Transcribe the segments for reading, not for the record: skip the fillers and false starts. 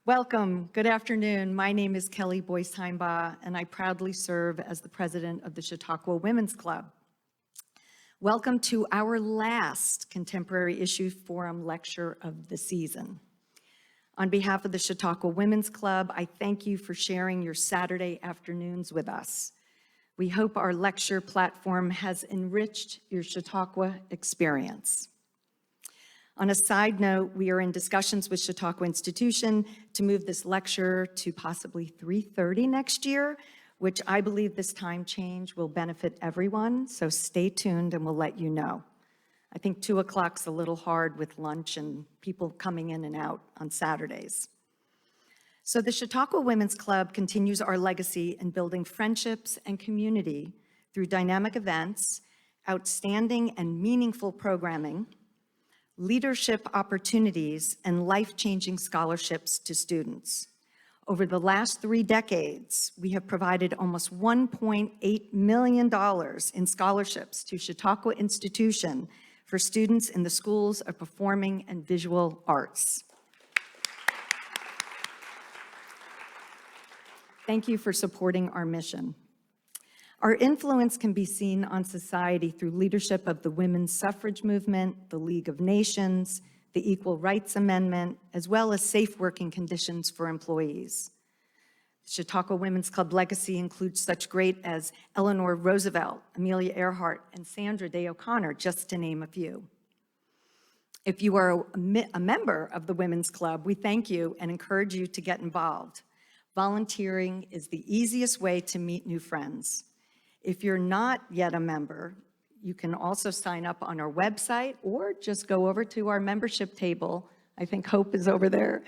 Welcome, good afternoon. My name is Kelly Boyce-Heimbaugh, and I proudly serve as the president of the Chautauqua Women's Club. Welcome to our last Contemporary Issue Forum lecture of the season. On behalf of the Chautauqua Women's Club, I thank you for sharing your Saturday afternoons with us. We hope our lecture platform has enriched your Chautauqua experience. On a side note, we are in discussions with Chautauqua Institution to move this lecture to possibly 3:30 next year, which I believe this time change will benefit everyone, so stay tuned and we'll let you know. I think 2 o'clock's a little hard with lunch and people coming in and out on Saturdays. So the Chautauqua Women's Club continues our legacy in building friendships and community through dynamic events, outstanding and meaningful programming, leadership opportunities, and life-changing scholarships to students. Over the last 3 decades, we have provided almost $1.8 million in scholarships to Chautauqua Institution for students in the schools of performing and visual arts. Thank you for supporting our mission. Our influence can be seen on society through leadership of the women's suffrage movement, the League of Nations, the Equal Rights Amendment, as well as safe working conditions for employees. The Chautauqua Women's Club legacy includes such great as Eleanor Roosevelt, Amelia Earhart, and Sandra Day O'Connor, just to name a few. If you are a member of the Women's Club, we thank you and encourage you to get involved. Volunteering is the easiest way to meet new friends. If you're not yet a member, you can also sign up on our website or just go over to our membership table. I think Hope is over there.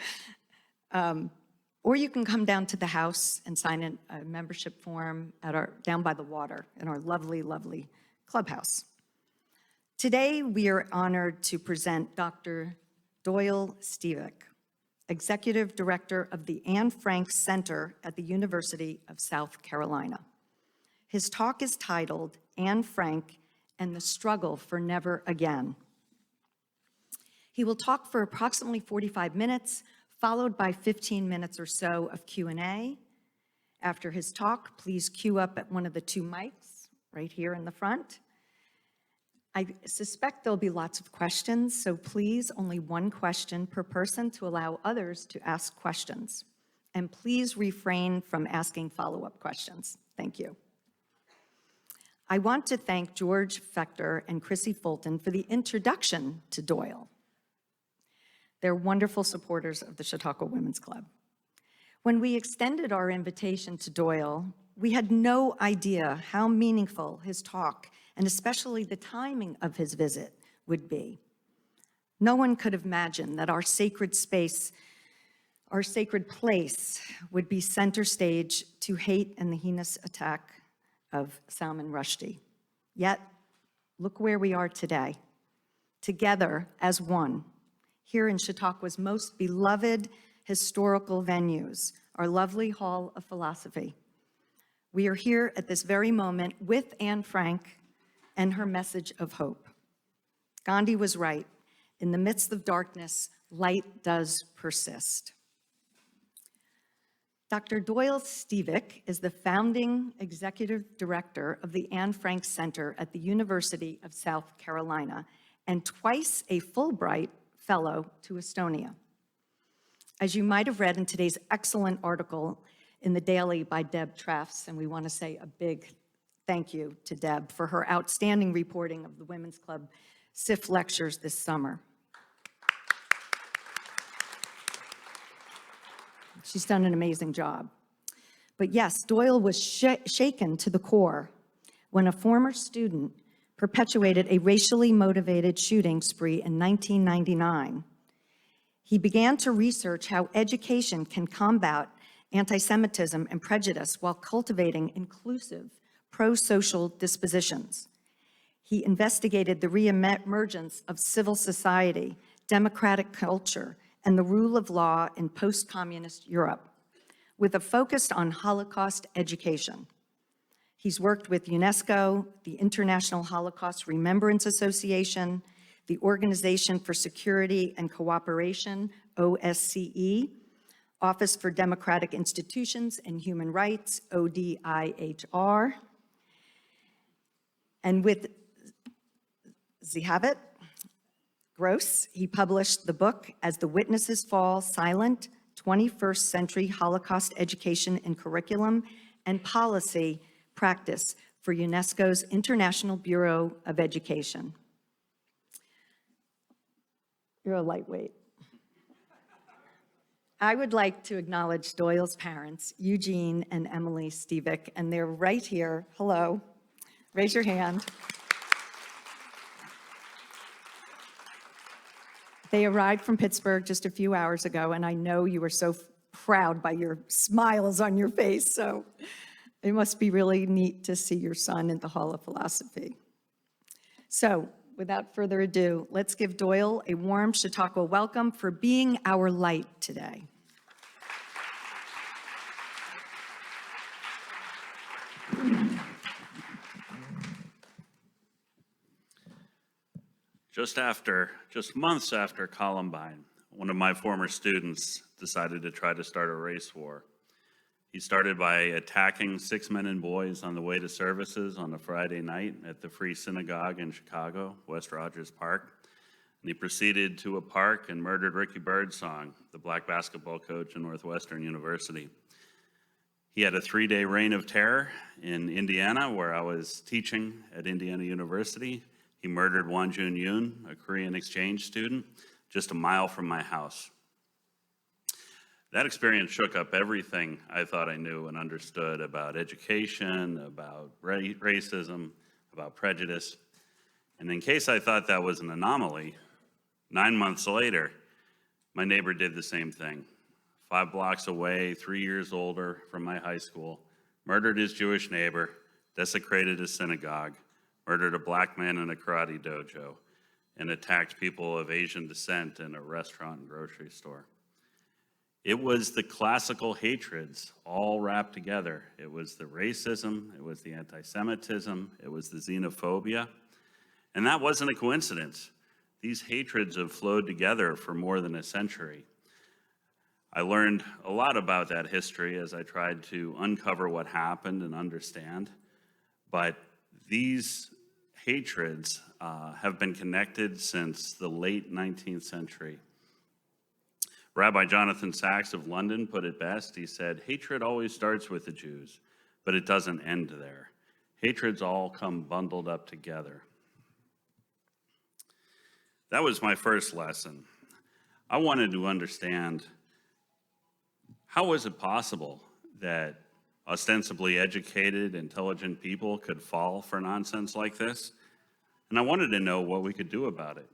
Or you can come down to the house and sign in a membership form at down by the water in our lovely, lovely clubhouse. Today, we are honored to present Dr. Doyle Stevick, Executive Director of the Anne Frank Center at the University of South Carolina. His talk is titled, Anne Frank and the Struggle for Never Again. He will talk for approximately 45 minutes, followed by 15 minutes or so of Q&A. After his talk, please queue up at one of the 2 mics right here in the front. I suspect there'll be lots of questions, so please only 1 question per person to allow others to ask questions. And please refrain from asking follow-up questions. Thank you. I want to thank George Fechter and Chrissy Fulton for the introduction to Doyle. They're wonderful supporters of the Chautauqua Women's Club. When we extended our invitation to Doyle, we had no idea how meaningful his talk and especially the timing of his visit would be. No one could have imagined that our sacred space, our sacred place would be center stage to hate and the heinous attack of Salman Rushdie. Yet, look where we are today, together as one, here in Chautauqua's most beloved historical venues, our lovely Hall of Philosophy. We are here at this very moment with Anne Frank and her message of hope. Gandhi was right. In the midst of darkness, light does persist. Dr. Doyle Stevick is the founding executive director of the Anne Frank Center at the University of South Carolina and twice a Fulbright Fellow to Estonia. As you might have read in today's excellent article in the Daily by Deb Treffs, and we want to say a big thank you to Deb for her outstanding reporting of the Women's Club SIF lectures this summer. She's done an amazing job. But yes, Doyle was shaken to the core when a former student perpetuated a racially motivated shooting spree in 1999. He began to research how education can combat anti-Semitism and prejudice while cultivating inclusive, pro-social dispositions. He investigated the reemergence of civil society, democratic culture, and the rule of law in post-communist Europe, with a focus on Holocaust education. He's worked with UNESCO, the International Holocaust Remembrance Association, the Organization for Security and Cooperation, OSCE, Office for Democratic Institutions and Human Rights, ODIHR. And with Zihabit Gross, he published the book As the Witnesses Fall, Silent, 21st Century Holocaust Education in Curriculum and Policy Practice for UNESCO's International Bureau of Education. You're a lightweight. I would like to acknowledge Doyle's parents, Eugene and Emily Stevick, and they're right here. Hello. Raise your hand. They arrived from Pittsburgh just a few hours ago, and I know you were so proud by your smiles on your face, so it must be really neat to see your son in the Hall of Philosophy. So, without further ado, let's give Doyle a warm Chautauqua welcome for being our light today. Just months after Columbine, one of my former students decided to try to start a race war. He started by attacking 6 men and boys on the way to services on a Friday night at the Free Synagogue in Chicago, West Rogers Park. And he proceeded to a park and murdered Ricky Birdsong, the black basketball coach at Northwestern University. He had a 3-day reign of terror in Indiana, where I was teaching at Indiana University. He murdered Won Jun Yoon, a Korean exchange student, just a mile from my house. That experience shook up everything I thought I knew and understood about education, about racism, about prejudice. And in case I thought that was an anomaly, 9 months later, my neighbor did the same thing. 5 blocks away, 3 years older from my high school, murdered his Jewish neighbor, desecrated a synagogue, murdered a black man in a karate dojo, and attacked people of Asian descent in a restaurant and grocery store. It was the classical hatreds all wrapped together. It was the racism, it was the anti-Semitism, it was the xenophobia. And that wasn't a coincidence. These hatreds have flowed together for more than a century. I learned a lot about that history as I tried to uncover what happened and understand. But these hatreds have been connected since the late 19th century. Rabbi Jonathan Sacks of London put it best. He said, "Hatred always starts with the Jews, but it doesn't end there. Hatreds all come bundled up together." That was my first lesson. I wanted to understand, how was it possible that ostensibly educated, intelligent people could fall for nonsense like this? And I wanted to know what we could do about it.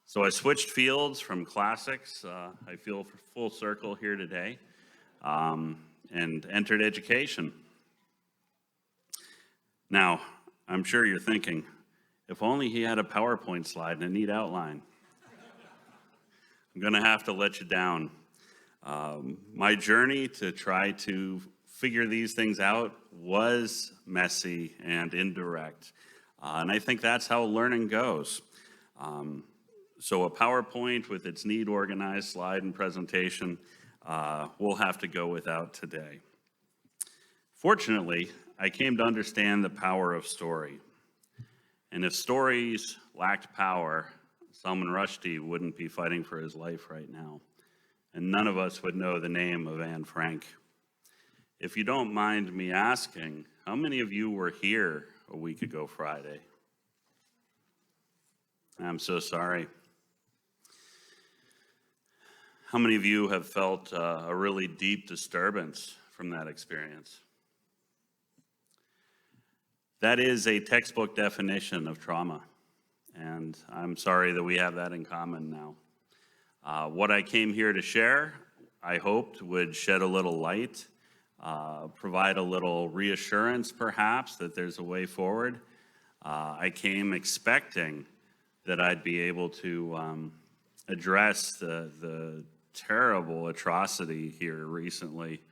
So I switched fields from classics, I feel full circle here today, and entered education. Now, I'm sure you're thinking, if only he had a PowerPoint slide and a neat outline. I'm gonna have to let you down. My journey to try to figure these things out was messy and indirect. And I think that's how learning goes. So a PowerPoint with its neat organized slide and presentation, we'll have to go without today. Fortunately, I came to understand the power of story. And if stories lacked power, Salman Rushdie wouldn't be fighting for his life right now. And none of us would know the name of Anne Frank. If you don't mind me asking, how many of you were here a week ago Friday? I'm so sorry. How many of you have felt a really deep disturbance from that experience? That is a textbook definition of trauma, and I'm sorry that we have that in common now. What I came here to share, I hoped would shed a little light, provide a little reassurance perhaps that there's a way forward. I came expecting that I'd be able to address the terrible atrocity here recently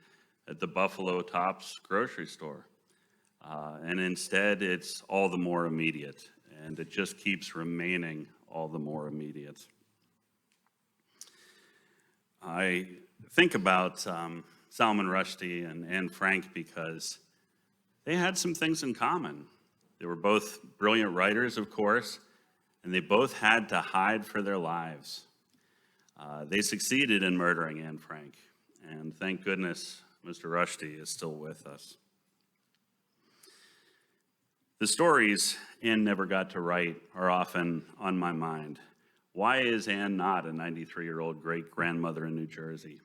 at the Buffalo Tops grocery store. And instead, it's all the more immediate, and it just keeps remaining all the more immediate. I think about Salman Rushdie and Anne Frank because they had some things in common. They were both brilliant writers, of course, and they both had to hide for their lives. They succeeded in murdering Anne Frank, and thank goodness Mr. Rushdie is still with us. The stories Anne never got to write are often on my mind. Why is Anne not a 93-year-old great-grandmother in New Jersey?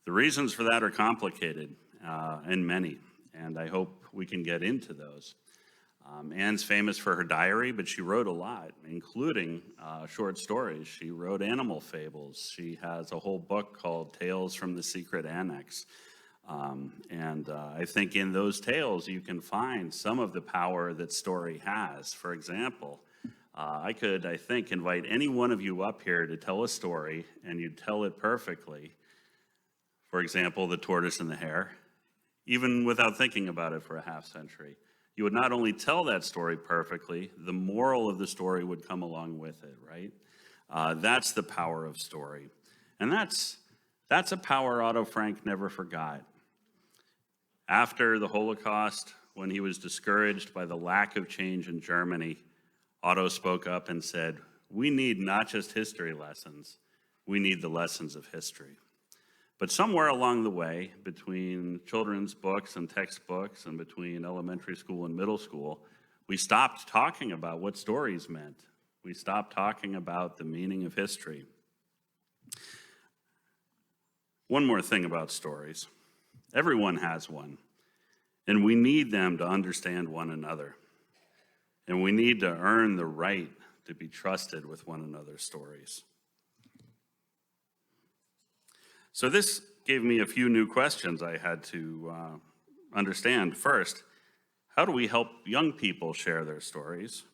The reasons for that are complicated and many, and I hope we can get into those. Anne's famous for her diary, but she wrote a lot, including short stories. She wrote animal fables. She has a whole book called Tales from the Secret Annex. I think in those tales you can find some of the power that story has. For example, I think, invite any one of you up here to tell a story, and you'd tell it perfectly. For example, The Tortoise and the Hare, even without thinking about it for a half century. You would not only tell that story perfectly, the moral of the story would come along with it, right? That's the power of story. And that's a power Otto Frank never forgot. After the Holocaust, when he was discouraged by the lack of change in Germany, Otto spoke up and said, "We need not just history lessons, we need the lessons of history." But somewhere along the way, between children's books and textbooks and between elementary school and middle school, we stopped talking about what stories meant. We stopped talking about the meaning of history. One more thing about stories. Everyone has one, and we need them to understand one another. And we need to earn the right to be trusted with one another's stories. So this gave me a few new questions I had to understand. First, how do we help young people share their stories?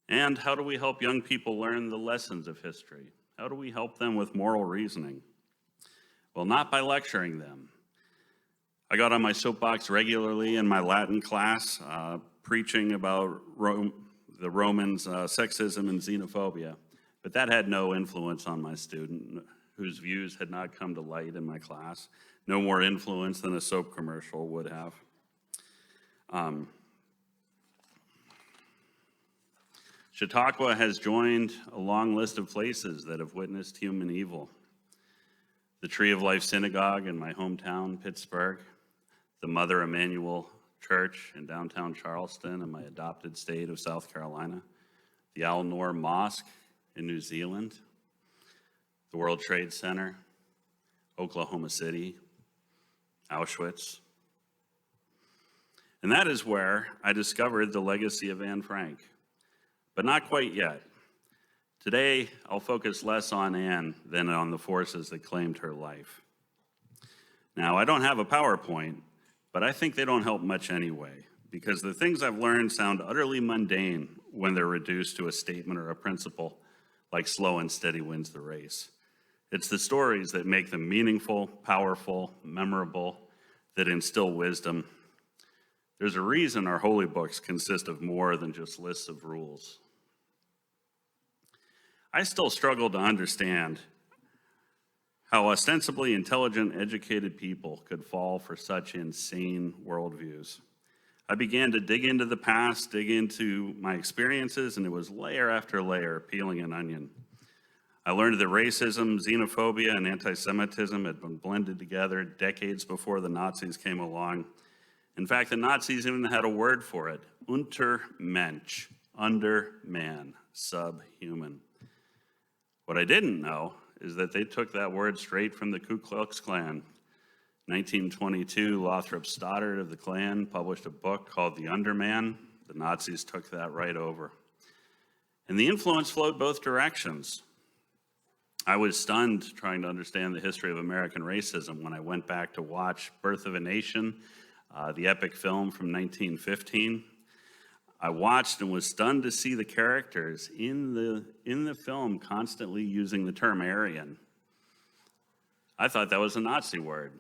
And how do we help young people learn the lessons of history? How do we help them with moral reasoning? Well, not by lecturing them. I got on my soapbox regularly in my Latin class, preaching about the Romans' sexism and xenophobia, but that had no influence on my student, whose views had not come to light in my class. No more influence than a soap commercial would have. Chautauqua has joined a long list of places that have witnessed human evil. The Tree of Life Synagogue in my hometown, Pittsburgh, the Mother Emanuel Church in downtown Charleston in my adopted state of South Carolina, the Al Noor Mosque in New Zealand, the World Trade Center, Oklahoma City, Auschwitz. And that is where I discovered the legacy of Anne Frank, but not quite yet. Today, I'll focus less on Anne than on the forces that claimed her life. Now, I don't have a PowerPoint, but I think they don't help much anyway, because the things I've learned sound utterly mundane when they're reduced to a statement or a principle, like slow and steady wins the race. It's the stories that make them meaningful, powerful, memorable, that instill wisdom. There's a reason our holy books consist of more than just lists of rules. I still struggle to understand how ostensibly intelligent, educated people could fall for such insane worldviews. I began to dig into the past, dig into my experiences, and it was layer after layer, peeling an onion. I learned that racism, xenophobia, and anti-Semitism had been blended together decades before the Nazis came along. In fact, the Nazis even had a word for it, Untermensch, under man, subhuman. What I didn't know is that they took that word straight from the Ku Klux Klan. 1922, Lothrop Stoddard of the Klan published a book called The Underman. The Nazis took that right over. And the influence flowed both directions. I was stunned trying to understand the history of American racism when I went back to watch Birth of a Nation, the epic film from 1915. I watched and was stunned to see the characters in the film constantly using the term Aryan. I thought that was a Nazi word,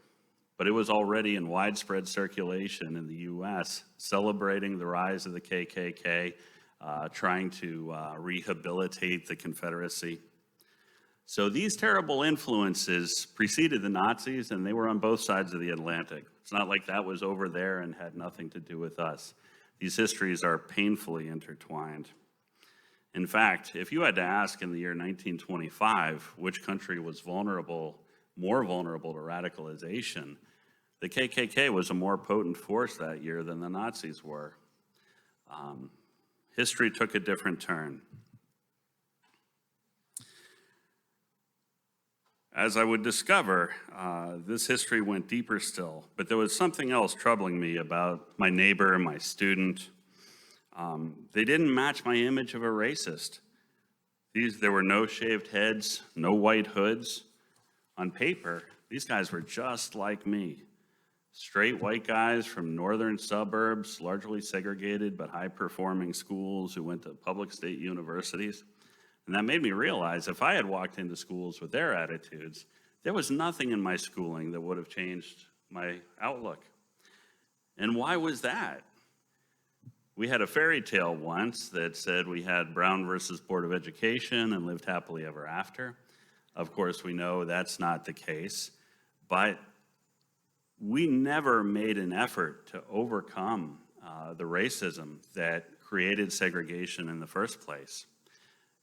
but it was already in widespread circulation in the US, celebrating the rise of the KKK, trying to rehabilitate the Confederacy. So these terrible influences preceded the Nazis, and they were on both sides of the Atlantic. It's not like that was over there and had nothing to do with us. These histories are painfully intertwined. In fact, if you had to ask in the year 1925 which country was more vulnerable to radicalization, the KKK was a more potent force that year than the Nazis were. History took a different turn. As I would discover, this history went deeper still, but there was something else troubling me about my neighbor and my student. They didn't match my image of a racist. There were no shaved heads, no white hoods. On paper, these guys were just like me. Straight white guys from northern suburbs, largely segregated but high-performing schools who went to public state universities. And that made me realize if I had walked into schools with their attitudes, there was nothing in my schooling that would have changed my outlook. And why was that? We had a fairy tale once that said we had Brown versus Board of Education and lived happily ever after. Of course, we know that's not the case, but we never made an effort to overcome the racism that created segregation in the first place.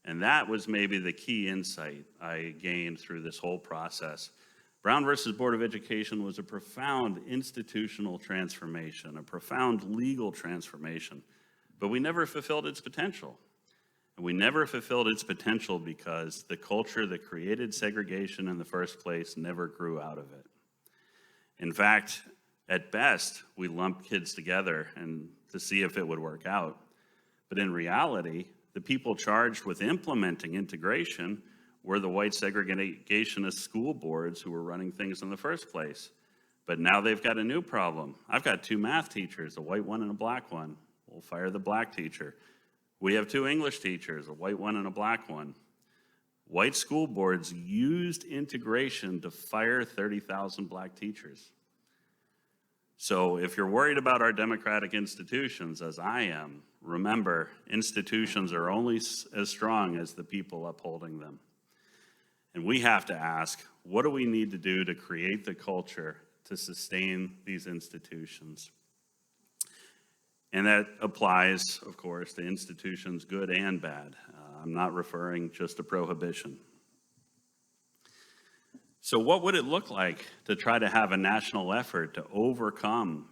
And that was maybe the key insight I gained through this whole process. Brown versus Board of Education was a profound institutional transformation, a profound legal transformation, but we never fulfilled its potential. And we never fulfilled its potential because the culture that created segregation in the first place never grew out of it. In fact, at best, we lumped kids together and to see if it would work out. But in reality, the people charged with implementing integration were the white segregationist school boards who were running things in the first place. But now they've got a new problem. I've got 2 math teachers, a white one and a black one. We'll fire the black teacher. We have 2 English teachers, a white one and a black one. White school boards used integration to fire 30,000 black teachers. So if you're worried about our democratic institutions, as I am, remember, institutions are only as strong as the people upholding them. And we have to ask, what do we need to do to create the culture to sustain these institutions? And that applies, of course, to institutions good and bad. I'm not referring just to prohibition. So what would it look like to try to have a national effort to overcome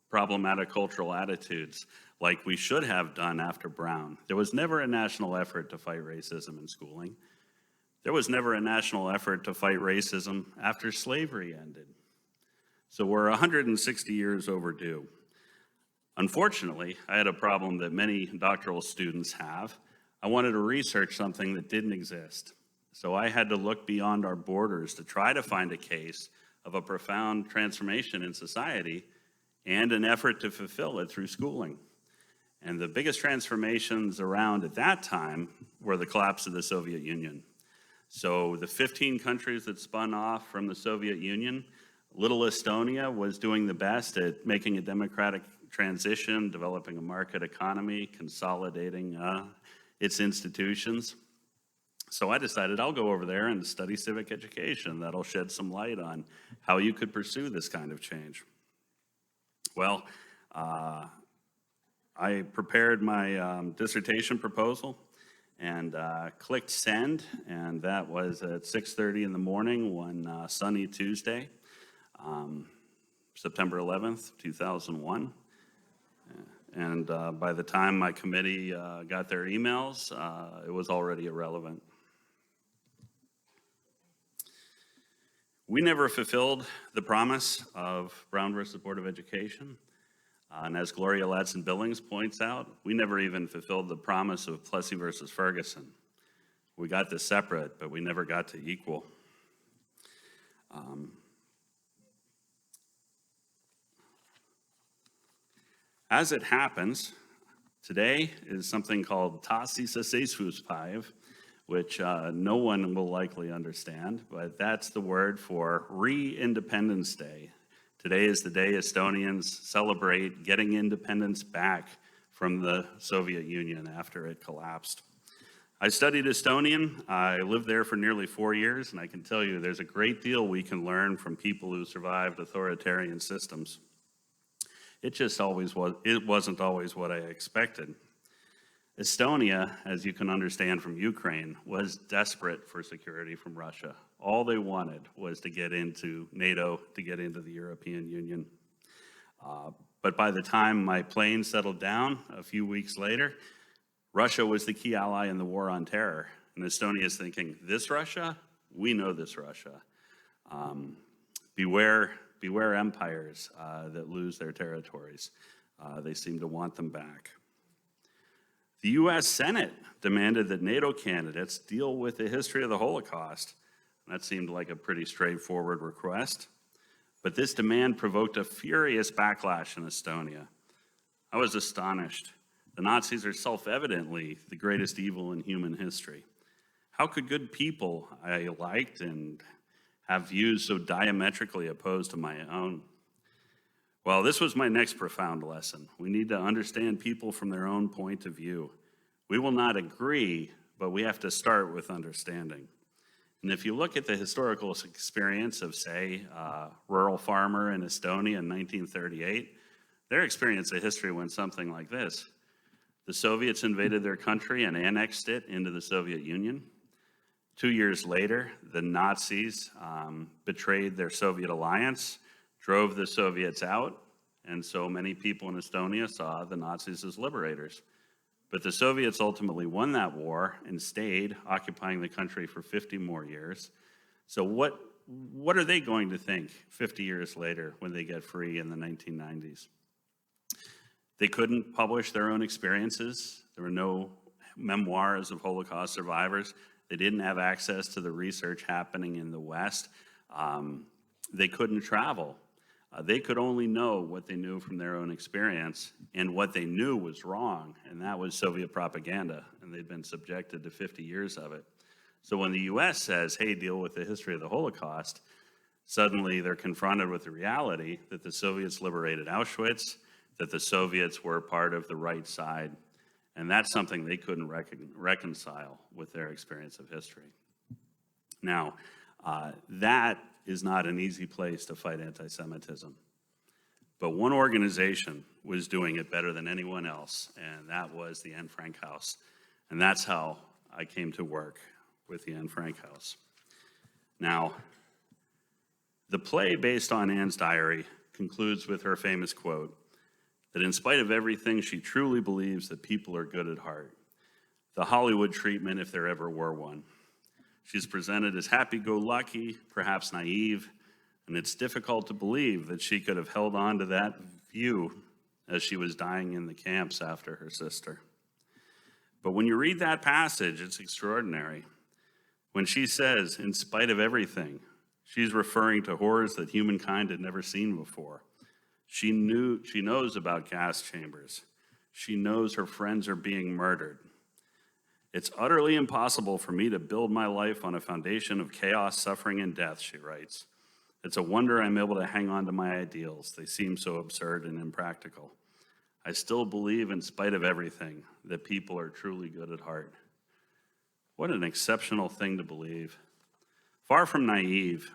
problematic cultural attitudes like we should have done after Brown? There was never a national effort to fight racism in schooling. There was never a national effort to fight racism after slavery ended. So we're 160 years overdue. Unfortunately, I had a problem that many doctoral students have. I wanted to research something that didn't exist. So I had to look beyond our borders to try to find a case of a profound transformation in society and an effort to fulfill it through schooling. And the biggest transformations around at that time were the collapse of the Soviet Union. So the 15 countries that spun off from the Soviet Union, little Estonia was doing the best at making a democratic transition, developing a market economy, consolidating its institutions. So I decided I'll go over there and study civic education. That'll shed some light on how you could pursue this kind of change. Well, I prepared my dissertation proposal and clicked send, and that was at 6:30 in the morning one sunny Tuesday, September 11th, 2001. And by the time my committee got their emails, it was already irrelevant. We never fulfilled the promise of Brown versus Board of Education. And as Gloria Ladson-Billings points out, we never even fulfilled the promise of Plessy versus Ferguson. We got to separate, but we never got to equal. As it happens, today is something called Tassi Sasesfuspaiv, which no one will likely understand, but that's the word for Re-Independence Day. Today is the day Estonians celebrate getting independence back from the Soviet Union after it collapsed. I studied Estonian. I lived there for nearly 4 years, and I can tell you there's a great deal we can learn from people who survived authoritarian systems. It wasn't always what I expected. Estonia, as you can understand from Ukraine, was desperate for security from Russia. All they wanted was to get into NATO, to get into the European Union. But by the time my plane settled down a few weeks later, Russia was the key ally in the war on terror. And Estonia is thinking, this Russia? We know this Russia. Beware empires that lose their territories. They seem to want them back. The US Senate demanded that NATO candidates deal with the history of the Holocaust. That seemed like a pretty straightforward request. But this demand provoked a furious backlash in Estonia. I was astonished. The Nazis are self-evidently the greatest evil in human history. How could good people I liked and have views so diametrically opposed to my own? Well, this was my next profound lesson. We need to understand people from their own point of view. We will not agree, but we have to start with understanding. And if you look at the historical experience of, say, a rural farmer in Estonia in 1938, their experience of history went something like this. The Soviets invaded their country and annexed it into the Soviet Union. 2 years later, the Nazis betrayed their Soviet alliance, drove the Soviets out, and so many people in Estonia saw the Nazis as liberators. But the Soviets ultimately won that war and stayed, occupying the country for 50 more years. So what are they going to think 50 years later when they get free in the 1990s? They couldn't publish their own experiences. There were no memoirs of Holocaust survivors. They didn't have access to the research happening in the West. They couldn't travel. They could only know what they knew from their own experience, and what they knew was wrong, and that was Soviet propaganda, and they'd been subjected to 50 years of it. So when the US says, hey, deal with the history of the Holocaust, suddenly they're confronted with the reality that the Soviets liberated Auschwitz, that the Soviets were part of the right side, and that's something they couldn't reconcile with their experience of history. Now, that is not an easy place to fight anti-Semitism. But one organization was doing it better than anyone else, and that was the Anne Frank House. And that's how I came to work with the Anne Frank House. Now, the play based on Anne's diary concludes with her famous quote, that in spite of everything, she truly believes that people are good at heart. The Hollywood treatment, if there ever were one. She's presented as happy-go-lucky, perhaps naive, and it's difficult to believe that she could have held on to that view as she was dying in the camps after her sister. But when you read that passage, it's extraordinary. When she says, in spite of everything, she's referring to horrors that humankind had never seen before. She knows about gas chambers. She knows her friends are being murdered. It's utterly impossible for me to build my life on a foundation of chaos, suffering, and death, she writes. It's a wonder I'm able to hang on to my ideals. They seem so absurd and impractical. I still believe, in spite of everything, that people are truly good at heart. What an exceptional thing to believe. Far from naive,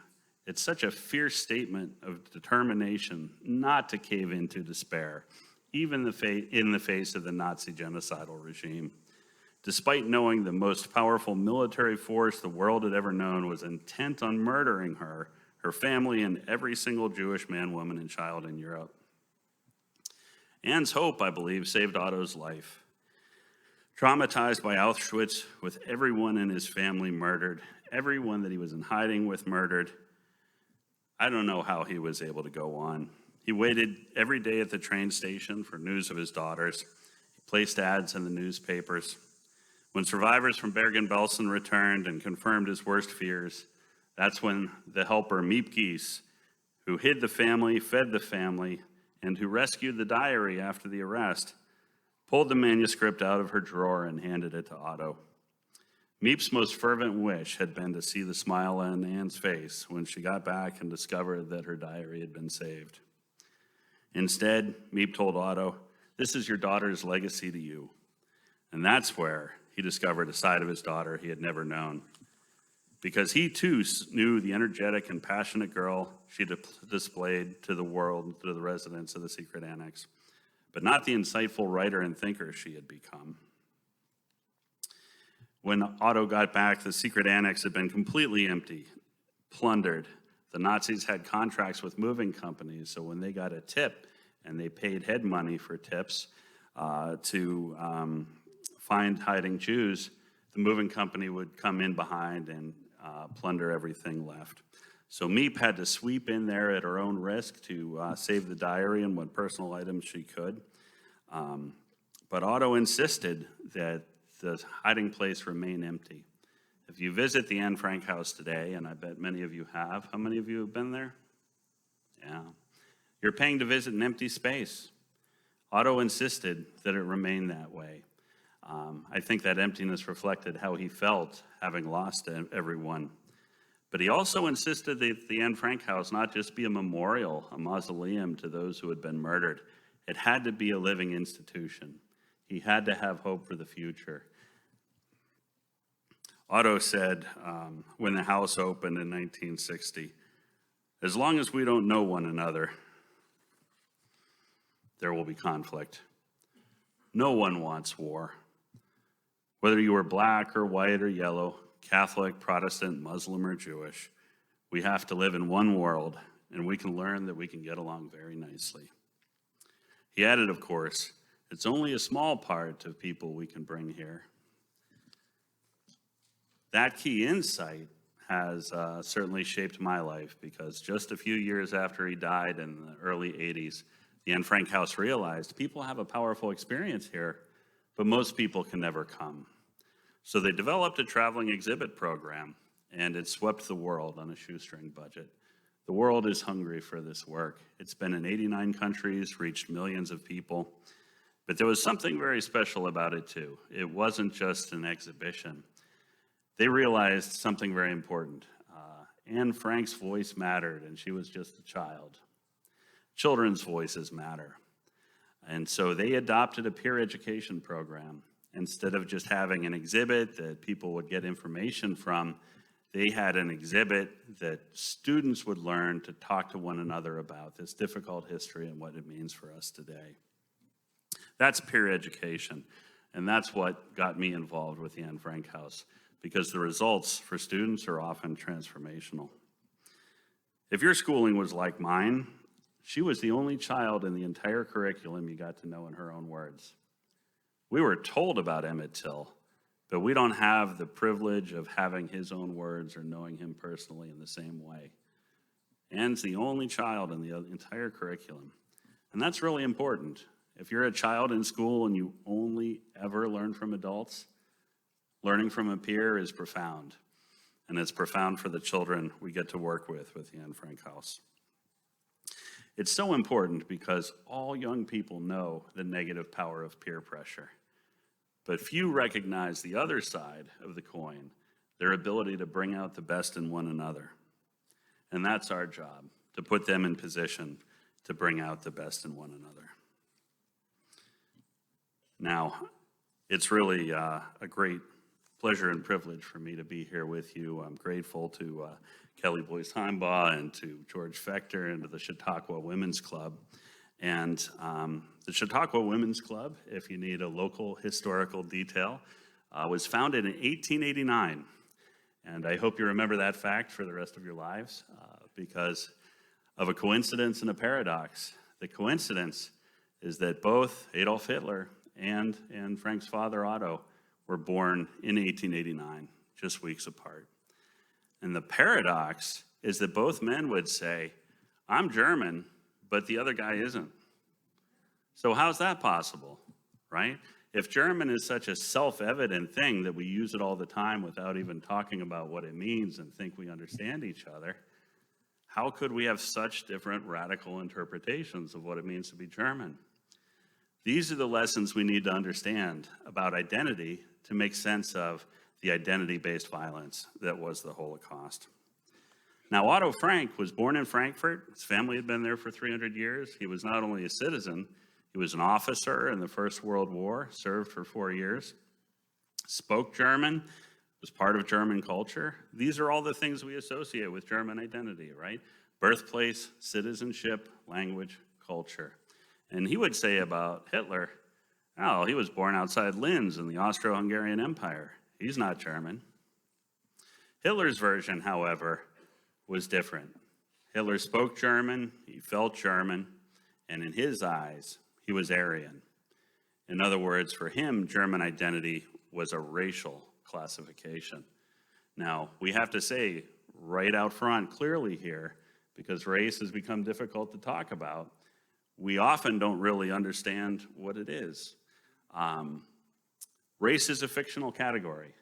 it's such a fierce statement of determination not to cave into despair, even in the face of the Nazi genocidal regime. Despite knowing the most powerful military force the world had ever known was intent on murdering her, her family, and every single Jewish man, woman, and child in Europe. Anne's hope, I believe, saved Otto's life. Traumatized by Auschwitz, with everyone in his family murdered, everyone that he was in hiding with murdered, I don't know how he was able to go on. He waited every day at the train station for news of his daughters. He placed ads in the newspapers. When survivors from Bergen-Belsen returned and confirmed his worst fears, that's when the helper Miepkies, who hid the family, fed the family, and who rescued the diary after the arrest, pulled the manuscript out of her drawer and handed it to Otto. Miep's most fervent wish had been to see the smile on Anne's face when she got back and discovered that her diary had been saved. Instead, Miep told Otto, "This is your daughter's legacy to you." And that's where he discovered a side of his daughter he had never known. Because he too knew the energetic and passionate girl she displayed to the world, to the residents of the secret annex, but not the insightful writer and thinker she had become. When Otto got back, the secret annex had been completely empty, plundered. The Nazis had contracts with moving companies, so when they got a tip, and they paid head money for tips to find hiding Jews, the moving company would come in behind and plunder everything left. So Miep had to sweep in there at her own risk to save the diary and what personal items she could. But Otto insisted that the hiding place remain empty. If you visit the Anne Frank house today, and I bet many of you have, how many of you have been there? Yeah. You're paying to visit an empty space. Otto insisted that it remain that way. I think that emptiness reflected how he felt having lost everyone. But he also insisted that the Anne Frank house not just be a memorial, a mausoleum to those who had been murdered. It had to be a living institution. He had to have hope for the future. Otto said when the house opened in 1960, "As long as we don't know one another, there will be conflict. No one wants war. Whether you are black or white or yellow, Catholic, Protestant, Muslim, or Jewish, we have to live in one world, and we can learn that we can get along very nicely." He added, of course, it's only a small part of people we can bring here. That key insight has certainly shaped my life, because just a few years after he died in the early 80s, the Anne Frank house realized people have a powerful experience here, but most people can never come. So they developed a traveling exhibit program, and it swept the world on a shoestring budget. The world is hungry for this work. It's been in 89 countries, reached millions of people, but there was something very special about it too. It wasn't just an exhibition. They realized something very important. Anne Frank's voice mattered, and she was just a child. Children's voices matter. And so they adopted a peer education program. Instead of just having an exhibit that people would get information from, they had an exhibit that students would learn to talk to one another about this difficult history and what it means for us today. That's peer education, and that's what got me involved with the Anne Frank House, because the results for students are often transformational. If your schooling was like mine, she was the only child in the entire curriculum you got to know in her own words. We were told about Emmett Till, but we don't have the privilege of having his own words or knowing him personally in the same way. Anne's the only child in the entire curriculum, and that's really important. If you're a child in school and you only ever learn from adults, learning from a peer is profound, and it's profound for the children we get to work with the Anne Frank House. It's so important because all young people know the negative power of peer pressure, but few recognize the other side of the coin, their ability to bring out the best in one another. And that's our job, to put them in position to bring out the best in one another. Now, it's really a great pleasure and privilege for me to be here with you. I'm grateful to Kelly Boyce Heimbaugh and to George Fechter and to the Chautauqua Women's Club. And the Chautauqua Women's Club, if you need a local historical detail, was founded in 1889. And I hope you remember that fact for the rest of your lives because of a coincidence and a paradox. The coincidence is that both Adolf Hitler and Frank's father, Otto, were born in 1889, just weeks apart. And the paradox is that both men would say, I'm German, but the other guy isn't. So how's that possible, right? If German is such a self-evident thing that we use it all the time without even talking about what it means and think we understand each other, how could we have such different radical interpretations of what it means to be German? These are the lessons we need to understand about identity to make sense of the identity-based violence that was the Holocaust. Now, Otto Frank was born in Frankfurt. His family had been there for 300 years. He was not only a citizen, he was an officer in the First World War, served for 4 years. spoke German, was part of German culture. These are all the things we associate with German identity, right? Birthplace, citizenship, language, culture. And he would say about Hitler, oh, he was born outside Linz in the Austro-Hungarian Empire. He's not German. Hitler's version, however, was different. Hitler spoke German, he felt German, and in his eyes, he was Aryan. In other words, for him, German identity was a racial classification. Now, we have to say right out front clearly here, because race has become difficult to talk about, we often don't really understand what it is. Race is a fictional category,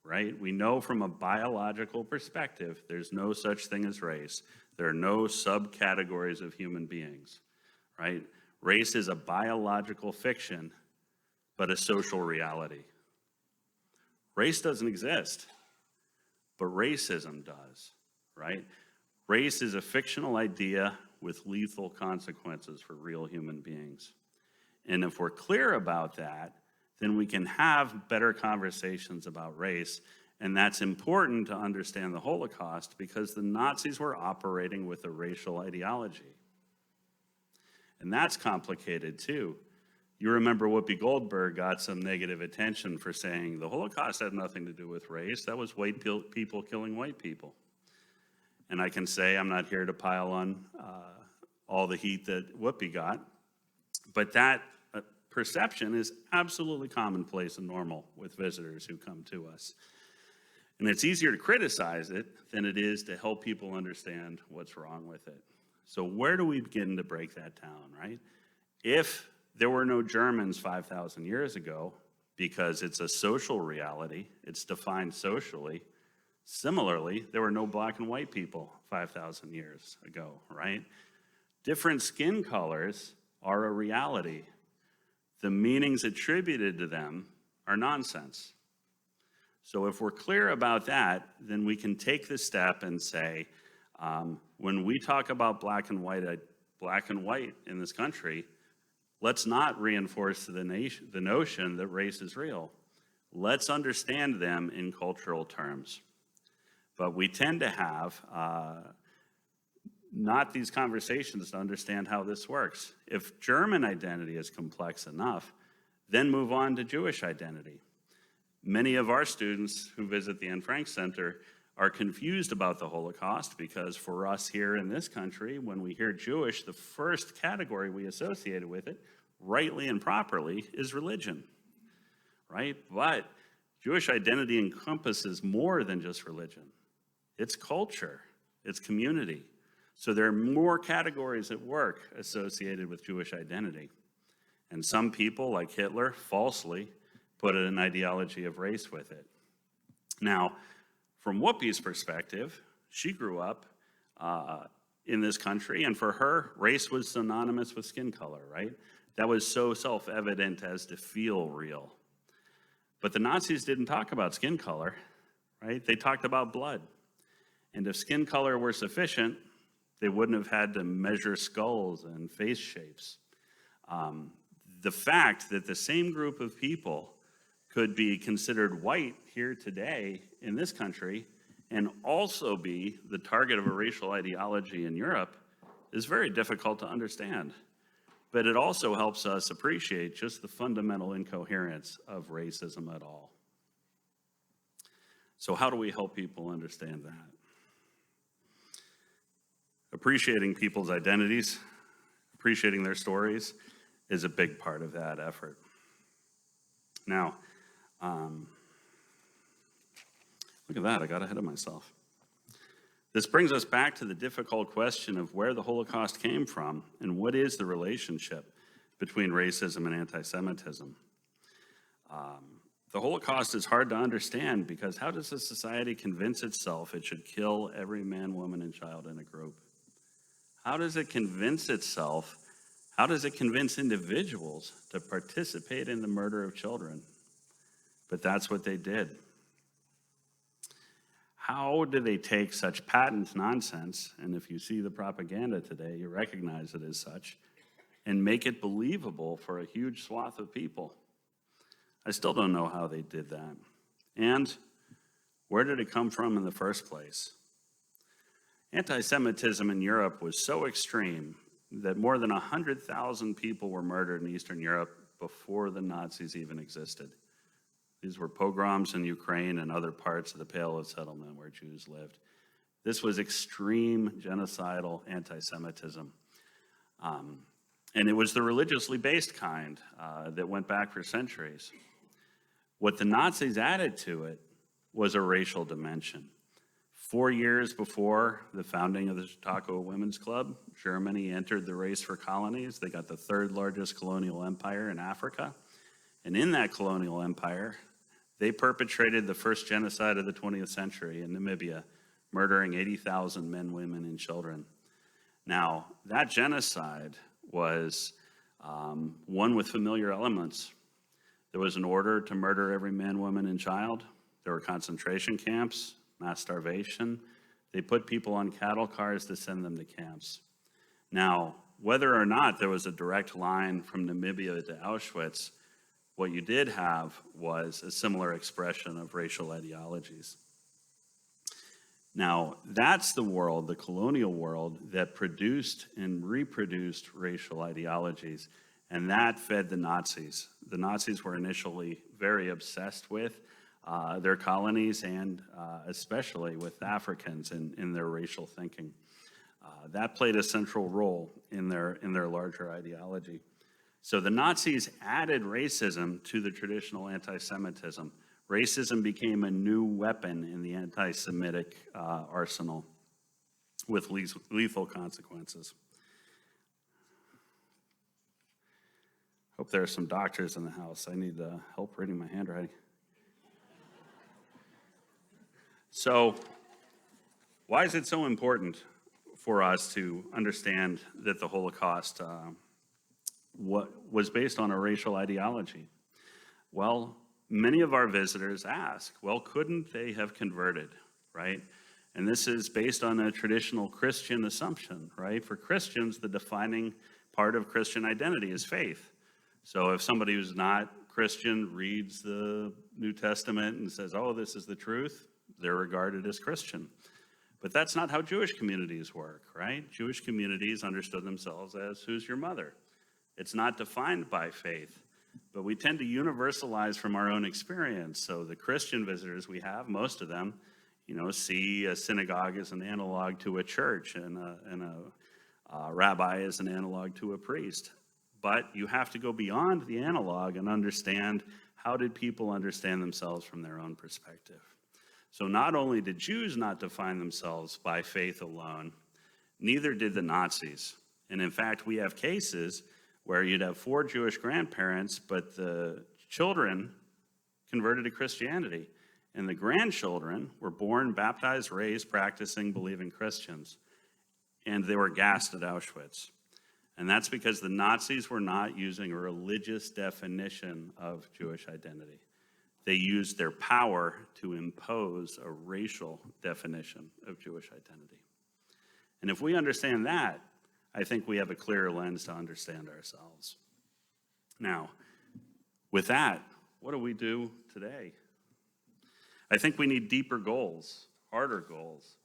right? We know from a biological perspective, there's no such thing as race. There are no subcategories of human beings, right? Race is a biological fiction, but a social reality. Race doesn't exist, but racism does, right? Race is a fictional idea with lethal consequences for real human beings. And if we're clear about that, then we can have better conversations about race. And that's important to understand the Holocaust because the Nazis were operating with a racial ideology. And that's complicated too. You remember Whoopi Goldberg got some negative attention for saying the Holocaust had nothing to do with race. That was white people killing white people. And I can say I'm not here to pile on all the heat that Whoopi got, but that perception is absolutely commonplace and normal with visitors who come to us. And it's easier to criticize it than it is to help people understand what's wrong with it. So where do we begin to break that down, right? If there were no Germans 5,000 years ago, because it's a social reality, it's defined socially, similarly, there were no black and white people 5,000 years ago, right? Different skin colors are a reality. The meanings attributed to them are nonsense. So if we're clear about that, then we can take the step and say, when we talk about black and white in this country, let's not reinforce the notion that race is real. Let's understand them in cultural terms. But we tend to have not these conversations to understand how this works. If German identity is complex enough, then move on to Jewish identity. Many of our students who visit the Anne Frank Center are confused about the Holocaust because for us here in this country, when we hear Jewish, the first category we associate with it, rightly and properly, is religion, right? But Jewish identity encompasses more than just religion. It's culture, it's community. So there are more categories at work associated with Jewish identity. And some people, like Hitler, falsely put an ideology of race with it. Now, from Whoopi's perspective, she grew up in this country, and for her, race was synonymous with skin color, right? That was so self-evident as to feel real. But the Nazis didn't talk about skin color, right? They talked about blood. And if skin color were sufficient, they wouldn't have had to measure skulls and face shapes. The fact that the same group of people could be considered white here today in this country and also be the target of a racial ideology in Europe is very difficult to understand. But it also helps us appreciate just the fundamental incoherence of racism at all. So how do we help people understand that? Appreciating people's identities, appreciating their stories is a big part of that effort. Now, look at that, I got ahead of myself. This brings us back to the difficult question of where the Holocaust came from and what is the relationship between racism and anti-Semitism. The Holocaust is hard to understand because how does a society convince itself it should kill every man, woman, and child in a group? How does it convince itself, how does it convince individuals to participate in the murder of children? But that's what they did. How do they take such patent nonsense, and if you see the propaganda today, you recognize it as such, and make it believable for a huge swath of people? I still don't know how they did that. And where did it come from in the first place? Anti-Semitism in Europe was so extreme that more than 100,000 people were murdered in Eastern Europe before the Nazis even existed. These were pogroms in Ukraine and other parts of the Pale of Settlement where Jews lived. This was extreme genocidal anti-Semitism. And it was the religiously based kind that went back for centuries. What the Nazis added to it was a racial dimension. 4 years before the founding of the Chautauqua Women's Club, Germany entered the race for colonies. They got the third largest colonial empire in Africa. And in that colonial empire, they perpetrated the first genocide of the 20th century in Namibia, murdering 80,000 men, women, and children. Now, that genocide was one with familiar elements. There was an order to murder every man, woman, and child. There were concentration camps, mass starvation. They put people on cattle cars to send them to camps. Now, whether or not there was a direct line from Namibia to Auschwitz, what you did have was a similar expression of racial ideologies. Now, that's the world, the colonial world, that produced and reproduced racial ideologies, and that fed the Nazis. The Nazis were initially very obsessed with their colonies and especially with Africans in their racial thinking. That played a central role in their larger ideology. So the Nazis added racism to the traditional anti-Semitism. Racism became a new weapon in the anti-Semitic arsenal with lethal consequences. Hope there are some doctors in the house. I need help reading my handwriting. So, why is it so important for us to understand that the Holocaust was based on a racial ideology? Well, many of our visitors ask, well, couldn't they have converted, right? And this is based on a traditional Christian assumption, right? For Christians, the defining part of Christian identity is faith. So if somebody who's not Christian reads the New Testament and says, oh, this is the truth, they're regarded as Christian. But that's not how Jewish communities work, right? Jewish communities understood themselves as, who's your mother? It's not defined by faith, but we tend to universalize from our own experience. So the Christian visitors we have, most of them, see a synagogue as an analog to a church and a rabbi as an analog to a priest. But you have to go beyond the analog and understand, how did people understand themselves from their own perspective? So not only did Jews not define themselves by faith alone, neither did the Nazis. And in fact, we have cases where you'd have 4 Jewish grandparents, but the children converted to Christianity. And the grandchildren were born, baptized, raised, practicing, believing Christians. And they were gassed at Auschwitz. And that's because the Nazis were not using a religious definition of Jewish identity. They used their power to impose a racial definition of Jewish identity. And if we understand that, I think we have a clearer lens to understand ourselves. Now, with that, what do we do today? I think we need deeper goals, harder goals.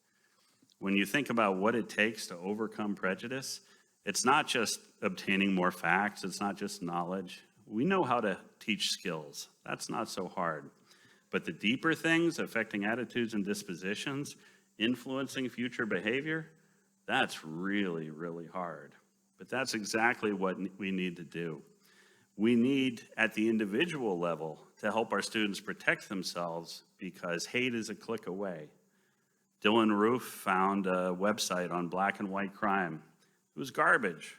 When you think about what it takes to overcome prejudice, it's not just obtaining more facts, it's not just knowledge. We know how to teach skills. That's not so hard. But the deeper things affecting attitudes and dispositions, influencing future behavior, that's really, really hard. But that's exactly what we need to do. We need, at the individual level, to help our students protect themselves because hate is a click away. Dylan Roof found a website on black and white crime. It was garbage,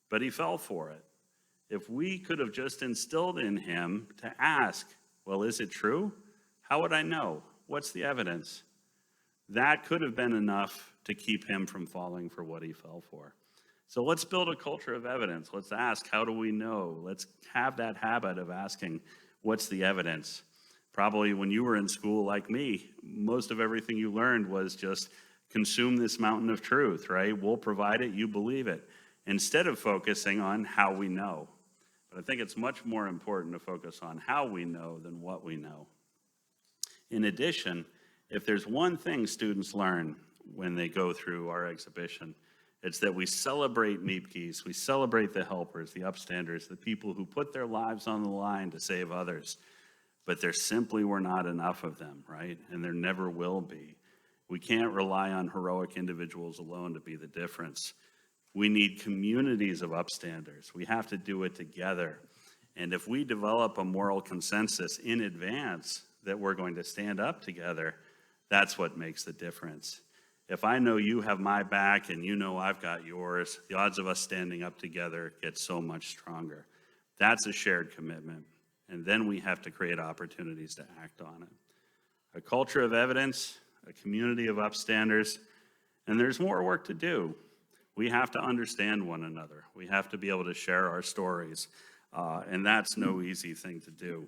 but he fell for it. If we could have just instilled in him to ask, well, is it true? How would I know? What's the evidence? That could have been enough to keep him from falling for what he fell for. So let's build a culture of evidence. Let's ask, how do we know? Let's have that habit of asking, what's the evidence? Probably when you were in school like me, most of everything you learned was just consume this mountain of truth, right? We'll provide it, you believe it, instead of focusing on how we know. But I think it's much more important to focus on how we know than what we know. In addition, if there's one thing students learn when they go through our exhibition, it's that we celebrate Meepkees, we celebrate the helpers, the upstanders, the people who put their lives on the line to save others. But there simply were not enough of them, right? And there never will be. We can't rely on heroic individuals alone to be the difference. We need communities of upstanders. We have to do it together. And if we develop a moral consensus in advance that we're going to stand up together, that's what makes the difference. If I know you have my back and you know I've got yours, the odds of us standing up together get so much stronger. That's a shared commitment. And then we have to create opportunities to act on it. A culture of evidence, a community of upstanders, and there's more work to do. We have to understand one another. We have to be able to share our stories, and that's no easy thing to do.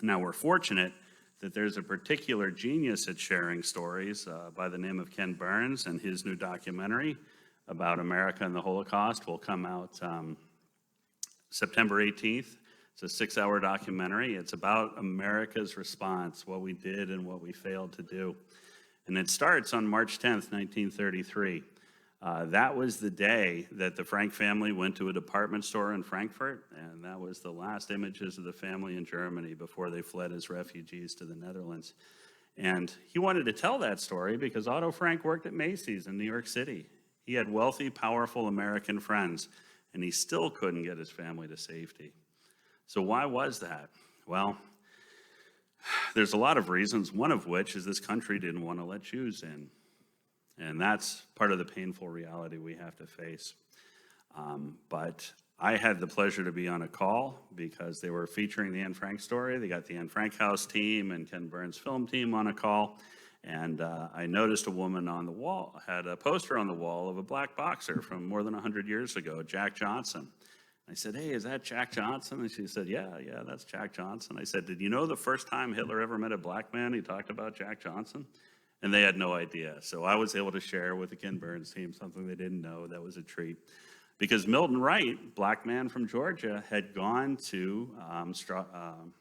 Now, we're fortunate that there's a particular genius at sharing stories by the name of Ken Burns, and his new documentary about America and the Holocaust will come out September 18th. It's a 6-hour documentary. It's about America's response, what we did and what we failed to do. And it starts on March 10th, 1933. That was the day that the Frank family went to a department store in Frankfurt, and that was the last images of the family in Germany before they fled as refugees to the Netherlands. And he wanted to tell that story because Otto Frank worked at Macy's in New York City. He had wealthy, powerful American friends, and he still couldn't get his family to safety. So why was that? Well, there's a lot of reasons, one of which is this country didn't want to let Jews in. And that's part of the painful reality we have to face. But I had the pleasure to be on a call because they were featuring the Anne Frank story. They got the Anne Frank House team and Ken Burns' film team on a call. And I noticed a woman on the wall, had a poster on the wall of a black boxer from more than 100 years ago, Jack Johnson. I said, "Hey, is that Jack Johnson?" And she said, yeah, that's Jack Johnson. I said, "Did you know the first time Hitler ever met a black man, he talked about Jack Johnson?" And they had no idea. So I was able to share with the Ken Burns team something they didn't know. That was a treat. Because Milton Wright, black man from Georgia, had gone to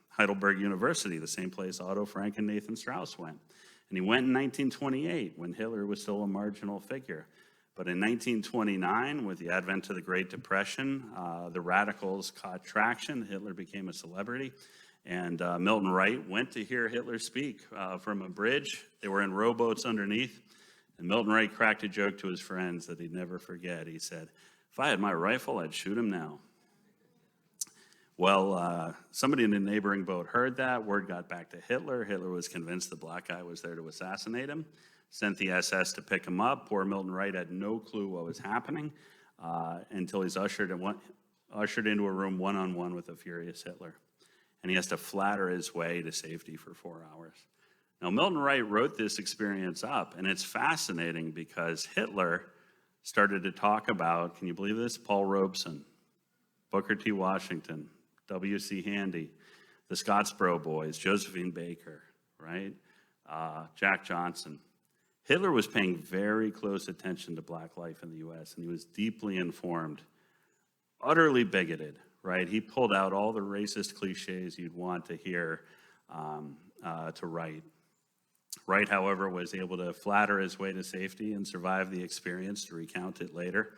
Heidelberg University, the same place Otto Frank and Nathan Strauss went. And he went in 1928 when Hitler was still a marginal figure. But in 1929, with the advent of the Great Depression, the radicals caught traction. Hitler became a celebrity. And Milton Wright went to hear Hitler speak from a bridge. They were in rowboats underneath. And Milton Wright cracked a joke to his friends that he'd never forget. He said, "If I had my rifle, I'd shoot him now." Well, somebody in a neighboring boat heard that. Word got back to Hitler. Hitler was convinced the black guy was there to assassinate him. Sent the SS to pick him up. Poor Milton Wright had no clue what was happening until he's ushered into a room one-on-one with a furious Hitler. And he has to flatter his way to safety for 4 hours. Now, Milton Wright wrote this experience up, and it's fascinating because Hitler started to talk about, can you believe this, Paul Robeson, Booker T. Washington, W.C. Handy, the Scottsboro Boys, Josephine Baker, right? Jack Johnson. Hitler was paying very close attention to black life in the U.S., and he was deeply informed, utterly bigoted, right? He pulled out all the racist cliches you'd want to hear to Wright. Wright, however, was able to flatter his way to safety and survive the experience to recount it later.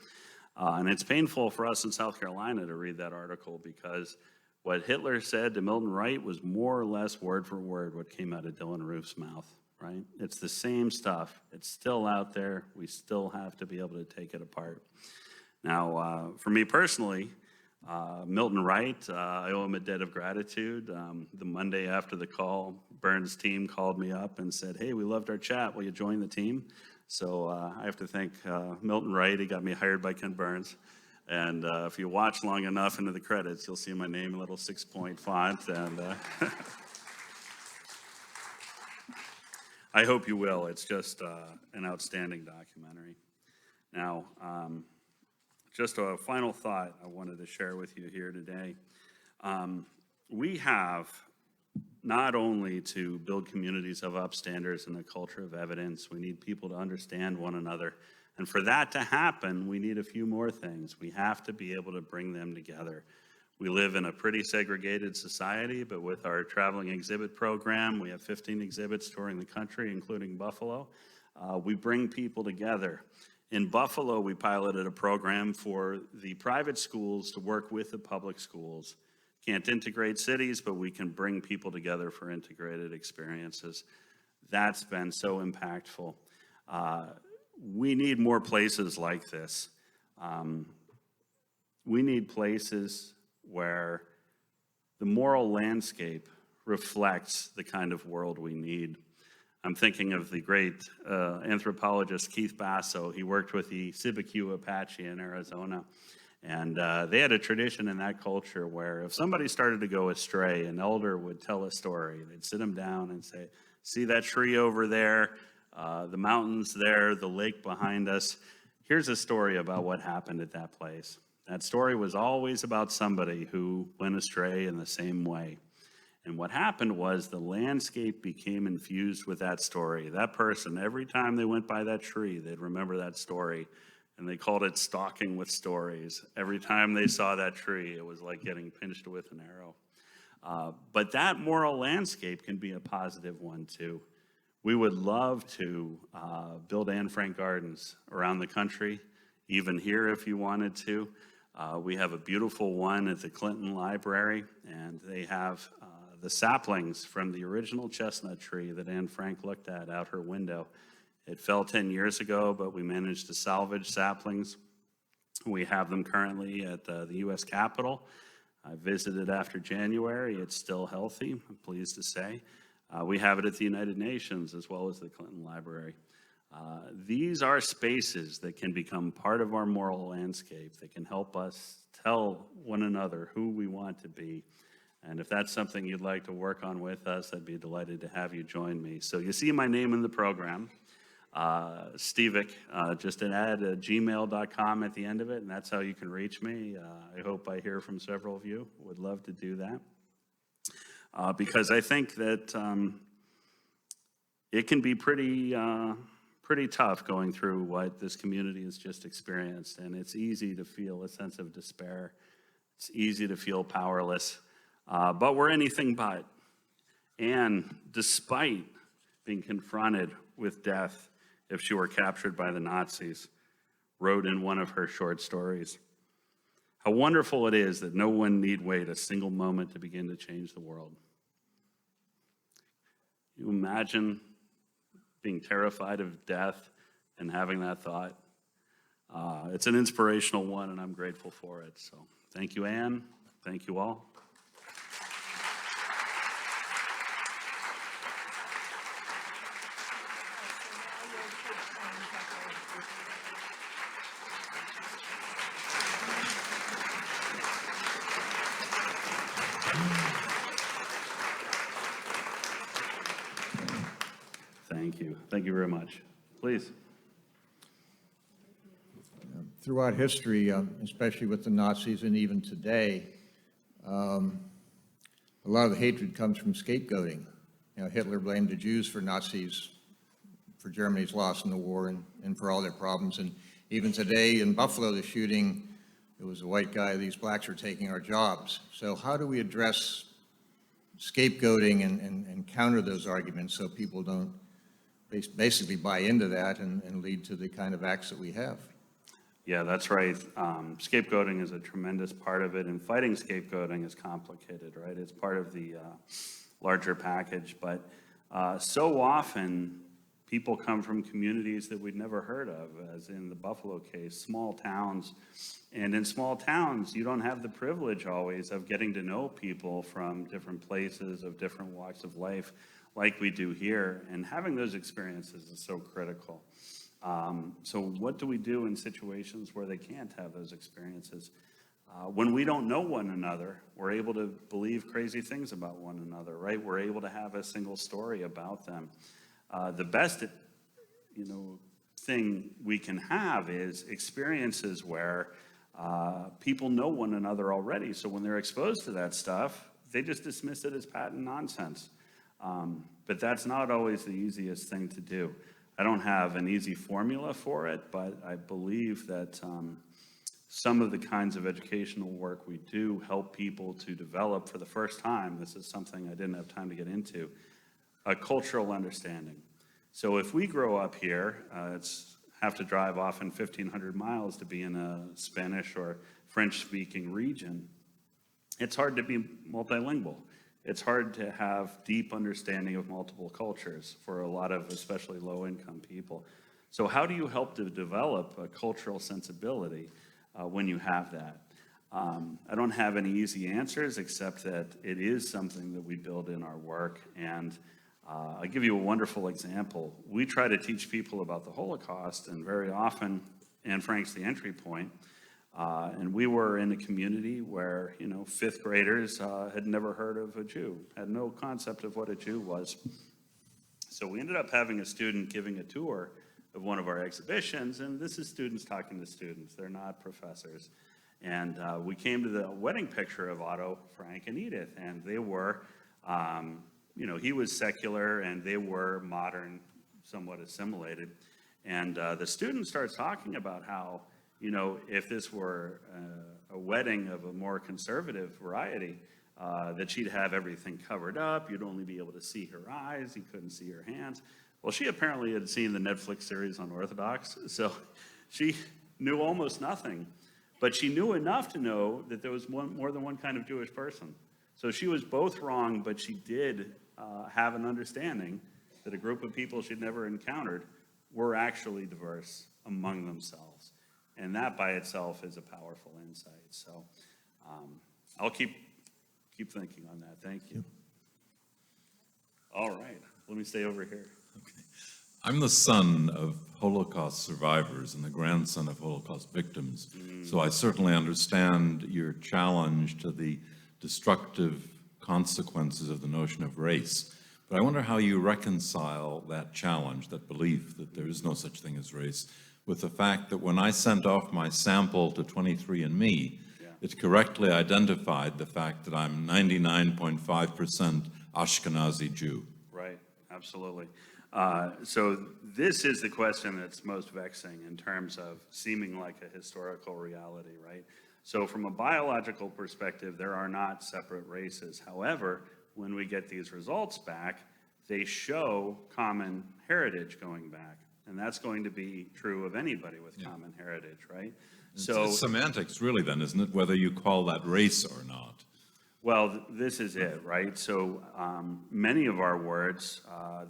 And it's painful for us in South Carolina to read that article because what Hitler said to Milton Wright was more or less word for word what came out of Dylan Roof's mouth, right? It's the same stuff. It's still out there. We still have to be able to take it apart. Now, for me personally, Milton Wright, I owe him a debt of gratitude. The Monday after the call, Burns' team called me up and said, "Hey, we loved our chat. Will you join the team?" So I have to thank Milton Wright. He got me hired by Ken Burns. And if you watch long enough into the credits, you'll see my name in a little 6-point font. And I hope you will. It's just an outstanding documentary. Now, just a final thought I wanted to share with you here today. We have not only to build communities of upstanders and a culture of evidence, we need people to understand one another. And for that to happen, we need a few more things. We have to be able to bring them together. We live in a pretty segregated society, but with our traveling exhibit program, we have 15 exhibits touring the country, including Buffalo. We bring people together. In Buffalo, we piloted a program for the private schools to work with the public schools. Can't integrate cities, but we can bring people together for integrated experiences. That's been so impactful. We need more places like this. We need places where the moral landscape reflects the kind of world we need. I'm thinking of the great anthropologist Keith Basso. He worked with the Cibecue Apache in Arizona. And they had a tradition in that culture where if somebody started to go astray, an elder would tell a story. They'd sit them down and say, see that tree over there, the mountains there, the lake behind us. Here's a story about what happened at that place. That story was always about somebody who went astray in the same way. And what happened was the landscape became infused with that story. That person, every time they went by that tree, they'd remember that story. And they called it stalking with stories. Every time they saw that tree, it was like getting pinched with an arrow. But that moral landscape can be a positive one too. We would love to build Anne Frank gardens around the country, even here if you wanted to. We have a beautiful one at the Clinton Library, and they have the saplings from the original chestnut tree that Anne Frank looked at out her window. It fell 10 years ago, but we managed to salvage saplings. We have them currently at the U.S. Capitol. I visited after January. It's still healthy, I'm pleased to say. We have it at the United Nations as well as the Clinton Library. These are spaces that can become part of our moral landscape, that can help us tell one another who we want to be. And if that's something you'd like to work on with us, I'd be delighted to have you join me. So you see my name in the program, Stevick, just an add gmail.com at the end of it, and that's how you can reach me. I hope I hear from several of you. Would love to do that. Because I think that it can be pretty tough going through what this community has just experienced, and it's easy to feel a sense of despair. It's easy to feel powerless, but we're anything but. And despite being confronted with death if she were captured by the Nazis, wrote in one of her short stories, how wonderful it is that no one need wait a single moment to begin to change the world. You imagine being terrified of death and having that thought. It's an inspirational one, and I'm grateful for it. So thank you, Anne. Thank you all. Thank you. Thank you very much. Please. Throughout history, especially with the Nazis and even today, a lot of the hatred comes from scapegoating. You know, Hitler blamed the Jews for Germany's loss in the war and for all their problems. And even today in Buffalo, the shooting, it was a white guy, these blacks are taking our jobs. So how do we address scapegoating and counter those arguments so people don't basically buy into that and lead to the kind of acts that we have? Yeah, that's right. Scapegoating is a tremendous part of it, and fighting scapegoating is complicated, right? It's part of the larger package, but so often people come from communities that we'd never heard of, as in the Buffalo case, small towns. And in small towns, you don't have the privilege always of getting to know people from different places, of different walks of life, like we do here. And having those experiences is so critical. So what do we do in situations where they can't have those experiences? When we don't know one another, we're able to believe crazy things about one another, right? We're able to have a single story about them. The best, thing we can have is experiences where people know one another already. So when they're exposed to that stuff, they just dismiss it as patent nonsense. But that's not always the easiest thing to do. I don't have an easy formula for it, but I believe that some of the kinds of educational work we do help people to develop for the first time. This is something I didn't have time to get into, a cultural understanding. So if we grow up here, have to drive often 1,500 miles to be in a Spanish or French-speaking region. It's hard to be multilingual. It's hard to have deep understanding of multiple cultures for a lot of especially low-income people. So how do you help to develop a cultural sensibility when you have that? I don't have any easy answers except that it is something that we build in our work. And I'll give you a wonderful example. We try to teach people about the Holocaust, and very often, Anne Frank's the entry point. And we were in a community where, fifth graders had never heard of a Jew, had no concept of what a Jew was. So we ended up having a student giving a tour of one of our exhibitions, and this is students talking to students. They're not professors. And we came to the wedding picture of Otto, Frank, and Edith, and they were, he was secular, and they were modern, somewhat assimilated. And the student starts talking about how, if this were a wedding of a more conservative variety, that she'd have everything covered up, you'd only be able to see her eyes, you couldn't see her hands. Well, she apparently had seen the Netflix series Unorthodox, so she knew almost nothing. But she knew enough to know that there was more than one kind of Jewish person. So she was both wrong, but she did have an understanding that a group of people she'd never encountered were actually diverse among themselves. And that by itself is a powerful insight. So I'll keep thinking on that. Thank you. All right, let me stay over here. Okay. I'm the son of Holocaust survivors and the grandson of Holocaust victims, so I certainly understand your challenge to the destructive consequences of the notion of race. But I wonder how you reconcile that challenge, that belief that there is no such thing as race, with the fact that when I sent off my sample to 23andMe, it correctly identified the fact that I'm 99.5% Ashkenazi Jew. Right, absolutely. So this is the question that's most vexing in terms of seeming like a historical reality, right? So from a biological perspective, there are not separate races. However, when we get these results back, they show common heritage going back. And that's going to be true of anybody with common heritage, right? It's semantics, really, then, isn't it? Whether you call that race or not. Well, this is it, right? So many of our words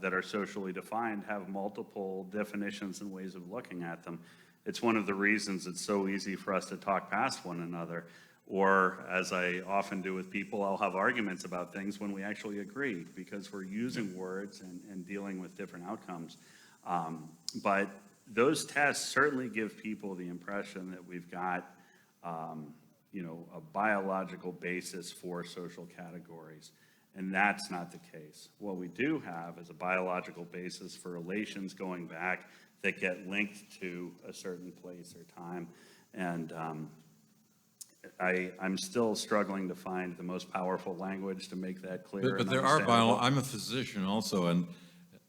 that are socially defined have multiple definitions and ways of looking at them. It's one of the reasons it's so easy for us to talk past one another. Or, as I often do with people, I'll have arguments about things when we actually agree, because we're using words and dealing with different outcomes. But those tests certainly give people the impression that we've got a biological basis for social categories. And that's not the case. What we do have is a biological basis for relations going back that get linked to a certain place or time. And I'm still struggling to find the most powerful language to make that clear. But there are I'm a physician also, and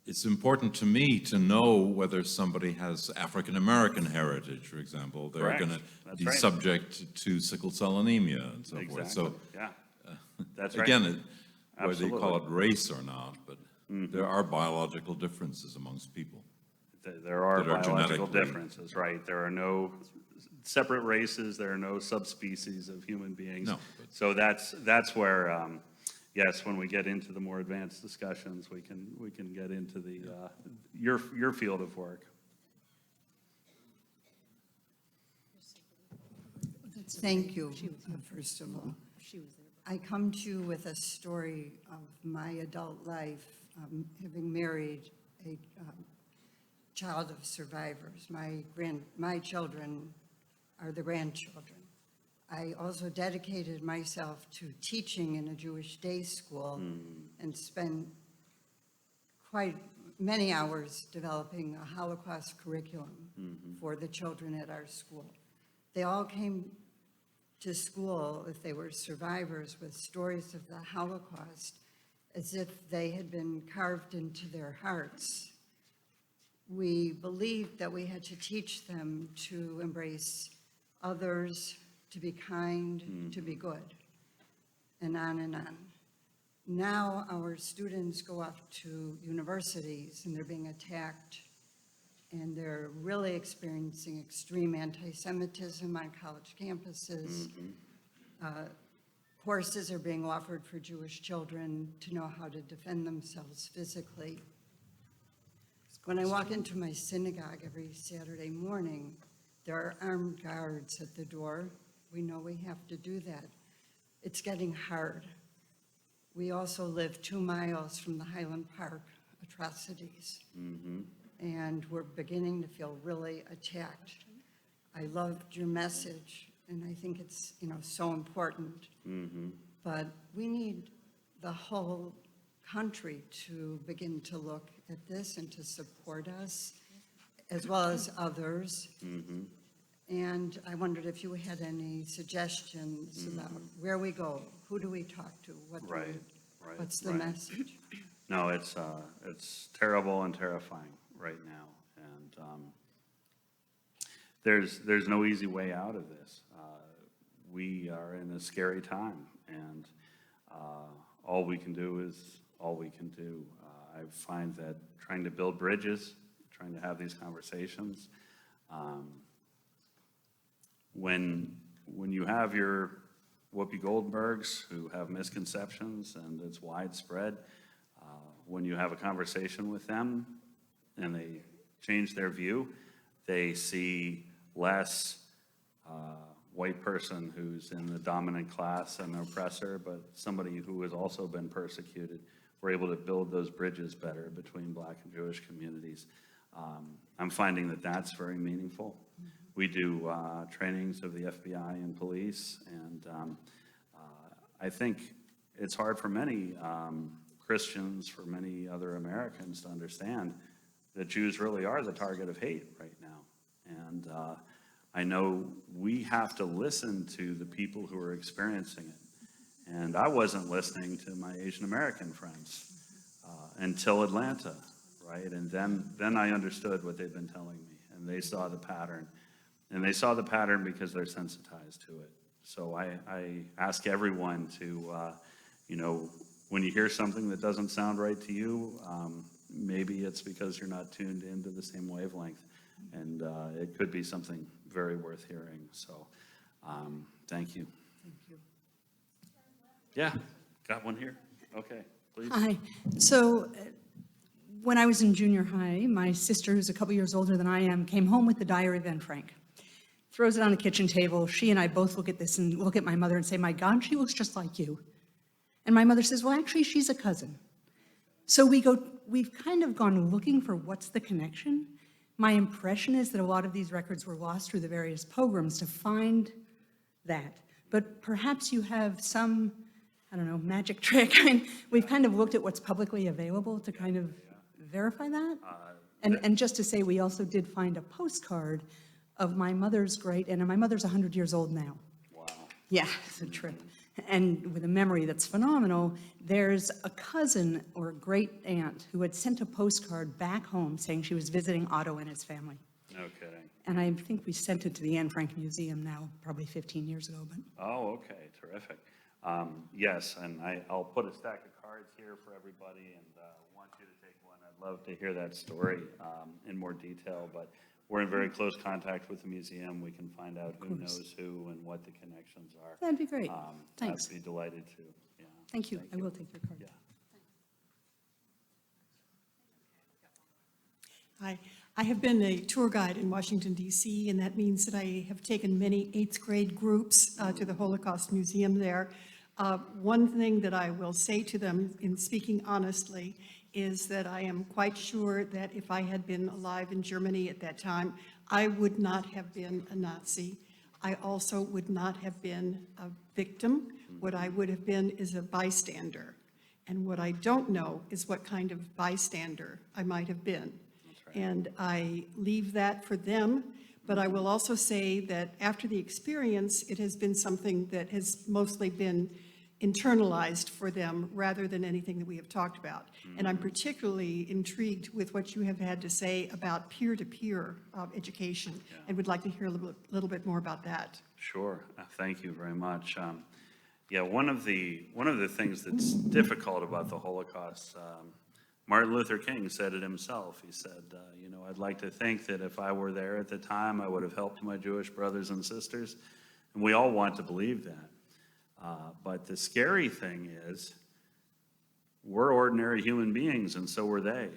it's important to me to know whether somebody has African American heritage, for example. They're going to be subject to sickle cell anemia and so forth. So yeah, that's right. Again, whether you call it race or not, but there are biological differences amongst people. There are biological differences, right? There are no separate races. There are no subspecies of human beings. No, so that's where, yes, when we get into the more advanced discussions, we can get into the your field of work. Thank you, first of all. I come to you with a story of my adult life, having married a child of survivors. My children are the grandchildren. I also dedicated myself to teaching in a Jewish day school and spent quite many hours developing a Holocaust curriculum for the children at our school. They all came to school, if they were survivors, with stories of the Holocaust as if they had been carved into their hearts. We believed that we had to teach them to embrace others, to be kind, to be good, and on and on. Now our students go off to universities and they're being attacked, and they're really experiencing extreme anti-Semitism on college campuses. Courses are being offered for Jewish children to know how to defend themselves physically. When I walk into my synagogue every Saturday morning, there are armed guards at the door. We know we have to do that. It's getting hard. We also live 2 miles from the Highland Park atrocities. And we're beginning to feel really attacked. I loved your message, and I think it's, so important. But we need the whole country to begin to look at this and to support us, as well as others. And I wondered if you had any suggestions about where we go, who do we talk to, what's the message? No, it's terrible and terrifying right now, and there's no easy way out of this. We are in a scary time, and all we can do is all we can do. I find that trying to build bridges, trying to have these conversations, when you have your Whoopi Goldbergs who have misconceptions and it's widespread, when you have a conversation with them and they change their view, they see less white person who's in the dominant class and oppressor, but somebody who has also been persecuted. We're able to build those bridges better between Black and Jewish communities. I'm finding that that's very meaningful. We do trainings of the FBI and police, and I think it's hard for many Christians, for many other Americans to understand that Jews really are the target of hate right now. And I know we have to listen to the people who are experiencing it. And I wasn't listening to my Asian American friends until Atlanta, right? And then I understood what they've been telling me, and they saw the pattern. And they saw the pattern because they're sensitized to it. So I ask everyone to, when you hear something that doesn't sound right to you, maybe it's because you're not tuned into the same wavelength. And it could be something very worth hearing. So thank you. Thank you. Yeah, got one here. Okay, please. Hi. So when I was in junior high, my sister, who's a couple years older than I am, came home with the diary of Anne Frank. Throws it on the kitchen table. She and I both look at this and look at my mother and say, "My God, she looks just like you." And my mother says, "Well, actually, she's a cousin." So we've kind of gone looking for what's the connection. My impression is that a lot of these records were lost through the various pogroms to find that. But perhaps you have some, I don't know, magic trick. I mean, we've kind of looked at what's publicly available to kind of verify that. And just to say, we also did find a postcard of my mother's and my mother's 100 years old now. Wow. Yeah, it's a trip. And with a memory that's phenomenal, there's a cousin or a great aunt who had sent a postcard back home saying she was visiting Otto and his family. No kidding. And I think we sent it to the Anne Frank Museum now, probably 15 years ago. But Oh, okay, terrific. Yes, and I'll put a stack of cards here for everybody, and want you to take one. I'd love to hear that story in more detail, but we're in very close contact with the museum. We can find out who knows who and what the connections are. that'd be great. Thanks. I'd be delighted to, yeah. Thank you. I will take your card. Yeah. Hi, I have been a tour guide in Washington, D.C., and that means that I have taken many 8th grade groups to the Holocaust Museum there. One thing that I will say to them, in speaking honestly, is that I am quite sure that if I had been alive in Germany at that time, I would not have been a Nazi. I also would not have been a victim. What I would have been is a bystander. And what I don't know is what kind of bystander I might have been. And I leave that for them, but I will also say that after the experience, it has been something that has mostly been internalized for them rather than anything that we have talked about. And I'm particularly intrigued with what you have had to say about peer-to-peer education, and would like to hear a little bit more about that. Sure. Thank you very much. Yeah, one of the things that's difficult about the Holocaust, Martin Luther King said it himself. He said, you know, I'd like to think that if I were there at the time, I would have helped my Jewish brothers and sisters. And we all want to believe that. But the scary thing is, we're ordinary human beings, and so were they,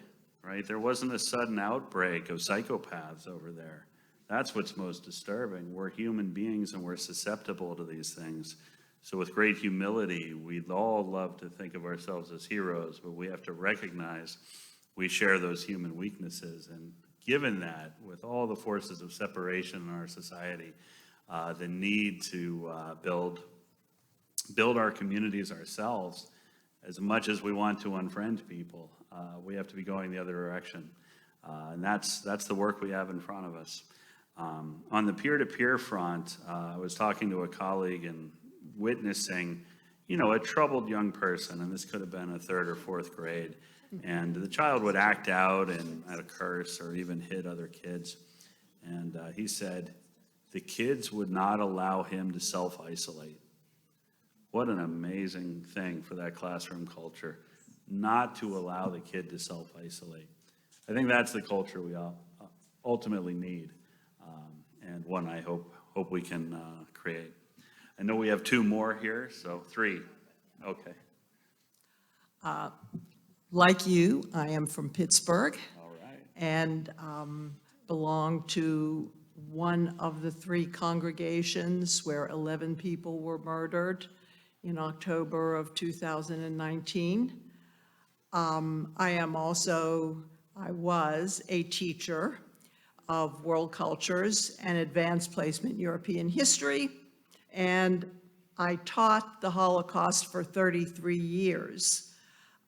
right? There wasn't a sudden outbreak of psychopaths over there. That's what's most disturbing. We're human beings, and we're susceptible to these things. So with great humility, we'd all love to think of ourselves as heroes, but we have to recognize we share those human weaknesses. And given that, with all the forces of separation in our society, the need to build our communities ourselves, as much as we want to unfriend people, we have to be going the other direction. And that's the work we have in front of us. On the peer-to-peer front, I was talking to a colleague and witnessing, you know, a troubled young person, and this could have been a 3rd or 4th grade, and the child would act out and at a curse or even hit other kids. And he said the kids would not allow him to self-isolate. What an amazing thing for that classroom culture, not to allow the kid to self-isolate. I think that's the culture we ultimately need, and one I hope we can create. I know we have 2 more here, so 3. Okay. Like you, I am from Pittsburgh. All right. And belong to one of the 3 congregations where 11 people were murdered in October of 2019. I was a teacher of world cultures and advanced placement European history, and I taught the Holocaust for 33 years.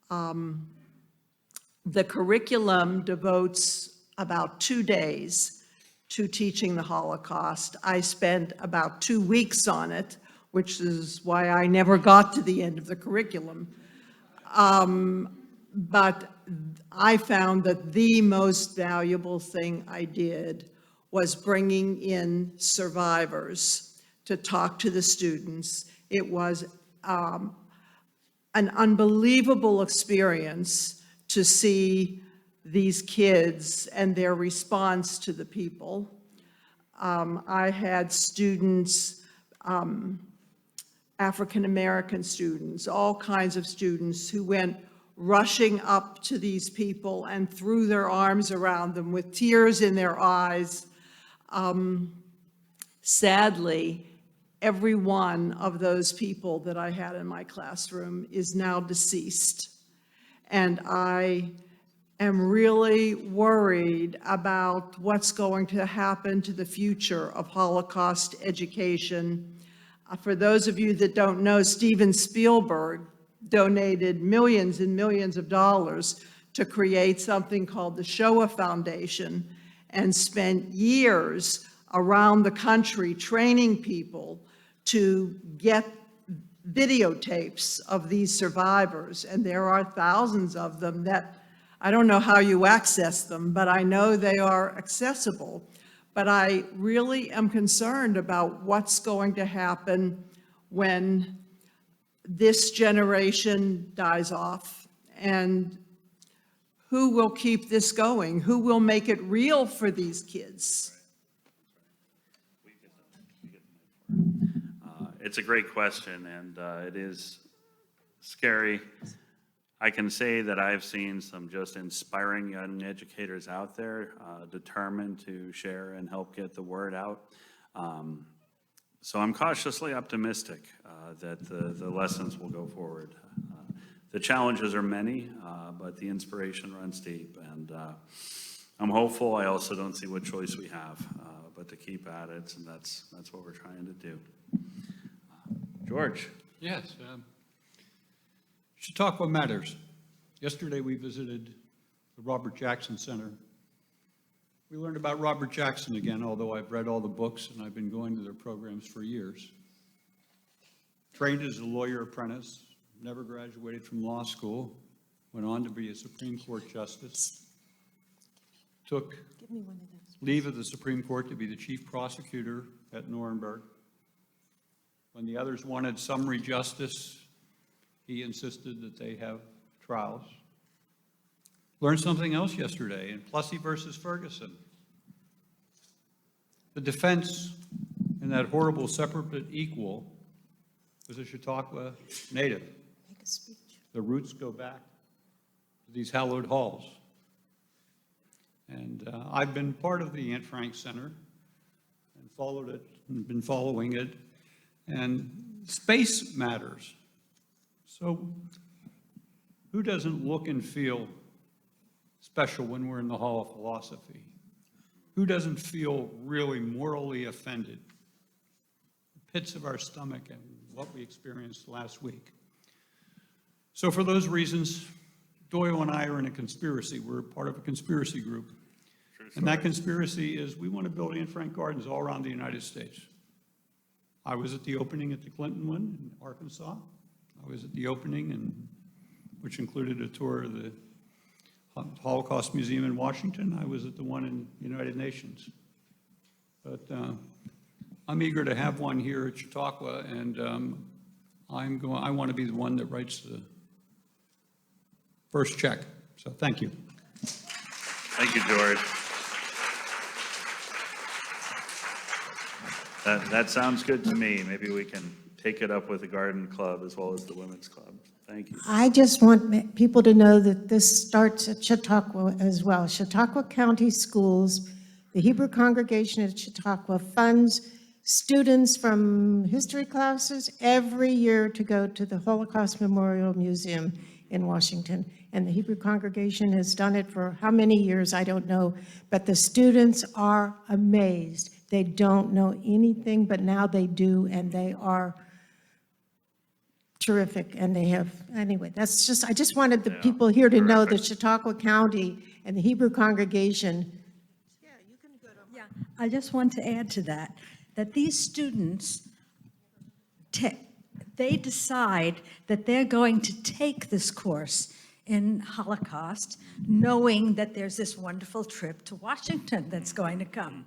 The curriculum devotes about 2 days to teaching the Holocaust. I spent about 2 weeks on it, which is why I never got to the end of the curriculum. But I found that the most valuable thing I did was bringing in survivors to talk to the students. It was an unbelievable experience to see these kids and their response to the people. I had students, African-American students, all kinds of students who went rushing up to these people and threw their arms around them with tears in their eyes. Sadly, every one of those people that I had in my classroom is now deceased. And I am really worried about what's going to happen to the future of Holocaust education. For those of you that don't know, Steven Spielberg donated millions and millions of dollars to create something called the Shoah Foundation and spent years around the country training people to get videotapes of these survivors. And there are thousands of them that, I don't know how you access them, but I know they are accessible. But I really am concerned about what's going to happen when this generation dies off, and who will keep this going? Who will make it real for these kids? It's a great question, and it is scary. I can say that I've seen some just inspiring young educators out there determined to share and help get the word out. So I'm cautiously optimistic that the lessons will go forward. The challenges are many, but the inspiration runs deep, and I'm hopeful. I also don't see what choice we have but to keep at it, and that's what we're trying to do. George. Yes. Should talk what matters. Yesterday we visited the Robert Jackson Center. We learned about Robert Jackson again, although I've read all the books and I've been going to their programs for years. trained as a lawyer apprentice, never graduated from law school, went on to be a Supreme Court justice, took leave of the Supreme Court to be the chief prosecutor at Nuremberg. When the others wanted summary justice, he insisted that they have trials. Learned something else yesterday in Plessy versus Ferguson. The defense in that horrible separate but equal was a Chautauqua native. Make a speech. The roots go back to these hallowed halls. And I've been part of the Anne Frank Center and followed it and been following it. And space matters. So who doesn't look and feel special when we're in the Hall of Philosophy? Who doesn't feel really morally offended? The pits of our stomach and what we experienced last week. So for those reasons, Doyle and I are in a conspiracy. We're part of a conspiracy group. And that conspiracy is we want to build Anne Frank Gardens all around the United States. I was at the opening at the Clinton one in Arkansas. I was at the opening, which included a tour of the Holocaust Museum in Washington. I was at the one in the United Nations. But I'm eager to have one here at Chautauqua, and I want to be the one that writes the first check. So thank you. Thank you, George. That sounds good to me. Maybe we can take it up with the Garden Club as well as the Women's Club. Thank you. I just want people to know that this starts at Chautauqua as well. Chautauqua County Schools, the Hebrew congregation at Chautauqua funds students from history classes every year to go to the Holocaust Memorial Museum in Washington. And the Hebrew congregation has done it for how many years, I don't know, but the students are amazed. They don't know anything, but now they do, and they are terrific, and they have, anyway, that's just, I just wanted the people here to know that Chautauqua County and the Hebrew congregation. Yeah, I just want to add to that, that these students, they decide that they're going to take this course in Holocaust, knowing that there's this wonderful trip to Washington that's going to come.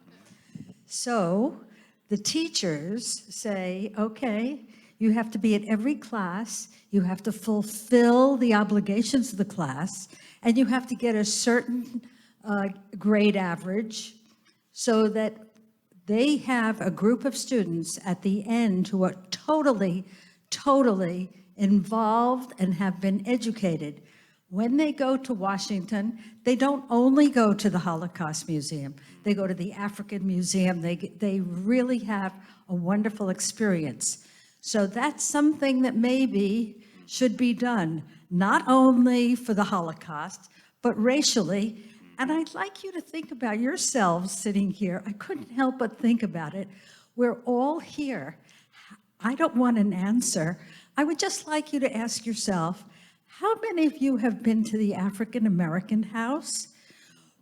So the teachers say, okay, you have to be at every class, you have to fulfill the obligations of the class, and you have to get a certain grade average so that they have a group of students at the end who are totally, totally involved and have been educated. When they go to Washington, they don't only go to the Holocaust Museum. They go to the African Museum. They really have a wonderful experience. So that's something that maybe should be done, not only for the Holocaust, but racially. And I'd like you to think about yourselves sitting here. I couldn't help but think about it. We're all here. I don't want an answer. I would just like you to ask yourself, how many of you have been to the African American House,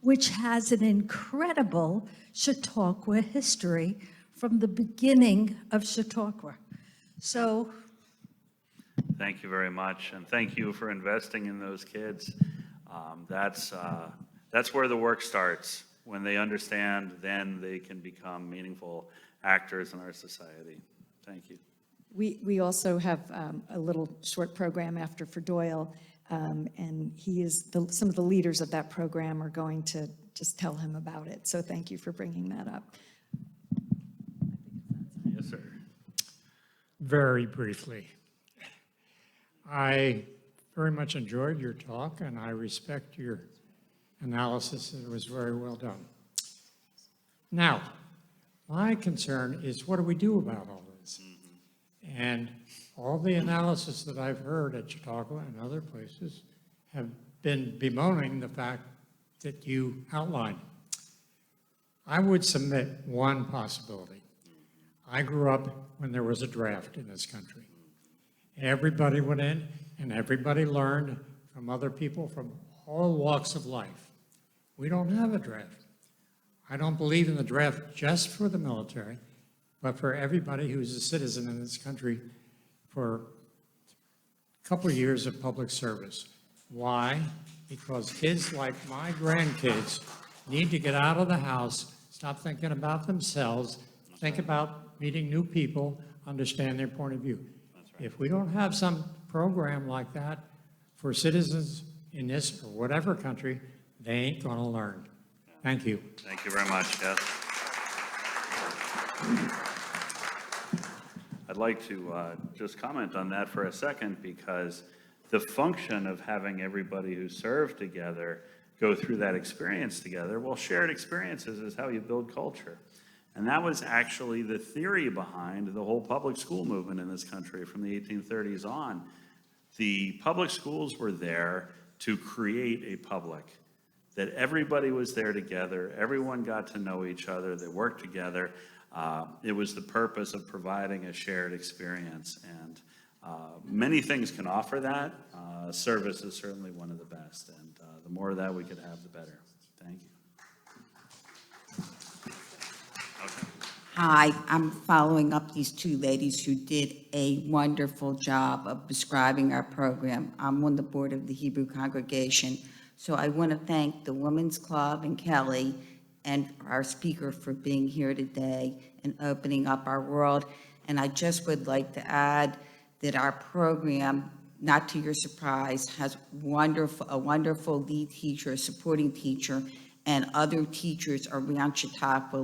which has an incredible Chautauqua history from the beginning of Chautauqua? So, Thank you very much, and thank you for investing in those kids. That's where the work starts. When they understand, then they can become meaningful actors in our society. Thank you. We also have a little short program after for Doyle, and he is some of the leaders of that program are going to just tell him about it. So thank you for bringing that up. Yes, sir. Very briefly, I very much enjoyed your talk, and I respect your analysis. It was very well done. Now, my concern is, what do we do about all this? And all the analysis that I've heard at Chautauqua and other places have been bemoaning the fact that you outlined. I would submit one possibility. I grew up when there was a draft in this country. Everybody went in and everybody learned from other people from all walks of life. We don't have a draft. I don't believe in the draft just for the military, but for everybody who's a citizen in this country for a couple of years of public service. Why? Because kids like my grandkids need to get out of the house, stop thinking about themselves, think about meeting new people, understand their point of view. If we don't have some program like that for citizens in this or whatever country, they ain't gonna learn. Thank you. Thank you very much, yes. I'd like to just comment on that for a second, because the function of having everybody who served together go through that experience together, well, shared experiences is how you build culture. And that was actually the theory behind the whole public school movement in this country from the 1830s on. The public schools were there to create a public, that everybody was there together, everyone got to know each other, they worked together. It was the purpose of providing a shared experience, and many things can offer that. Service is certainly one of the best, and the more of that we could have, the better. Thank you. Okay. Hi, I'm following up these two ladies who did a wonderful job of describing our program. I'm on the board of the Hebrew congregation, so I want to thank the Women's Club and Kelly and our speaker for being here today and opening up our world. And I just would like to add that our program, not to your surprise, has a wonderful lead teacher, a supporting teacher, and other teachers around Chautauqua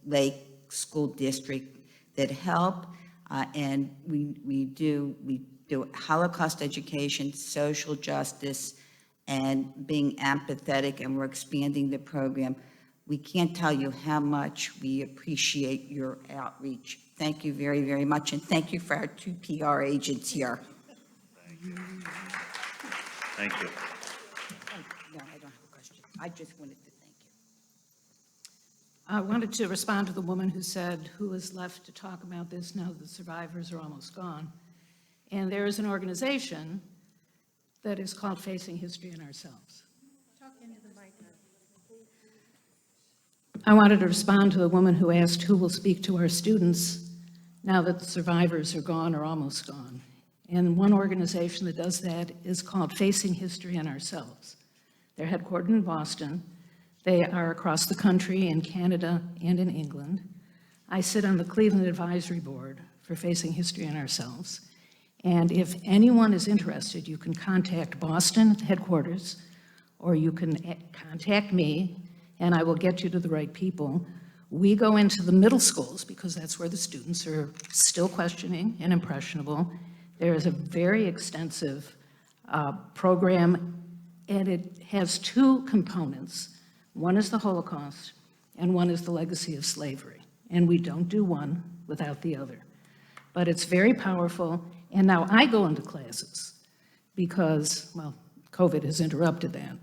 Lake School District that help. And we do Holocaust education, social justice, and being empathetic, and we're expanding the program. We can't tell you how much we appreciate your outreach. Thank you very, very much, and thank you for our two PR agents here. Thank you. Thank you. No, I don't have a question. I just wanted to thank you. I wanted to respond to the woman who said, who is left to talk about this now that the survivors are almost gone? And there is an organization that is called Facing History and Ourselves. I wanted to respond to the woman who asked who will speak to our students now that the survivors are gone or almost gone. And one organization that does that is called Facing History and Ourselves. They're headquartered in Boston. They are across the country in Canada and in England. I sit on the Cleveland Advisory Board for Facing History and Ourselves. And if anyone is interested, you can contact Boston headquarters, or you can contact me, and I will get you to the right people. We go into the middle schools because that's where the students are still questioning and impressionable. There is a very extensive program, and it has two components. One is the Holocaust, and one is the legacy of slavery. And we don't do one without the other. But it's very powerful, and now I go into classes because, well, COVID has interrupted that.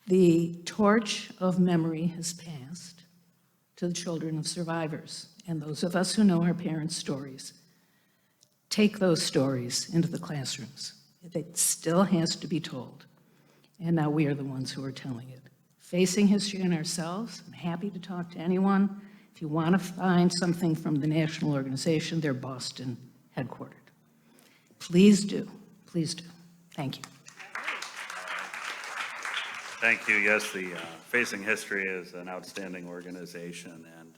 The torch of memory has passed to the children of survivors, and those of us who know our parents' stories take those stories into the classrooms. It still has to be told, and now we are the ones who are telling it. Facing History and Ourselves, I'm happy to talk to anyone. If you want to find something from the national organization, they're Boston headquartered. Please do, please do. Thank you. Thank you. Yes, the Facing History is an outstanding organization, and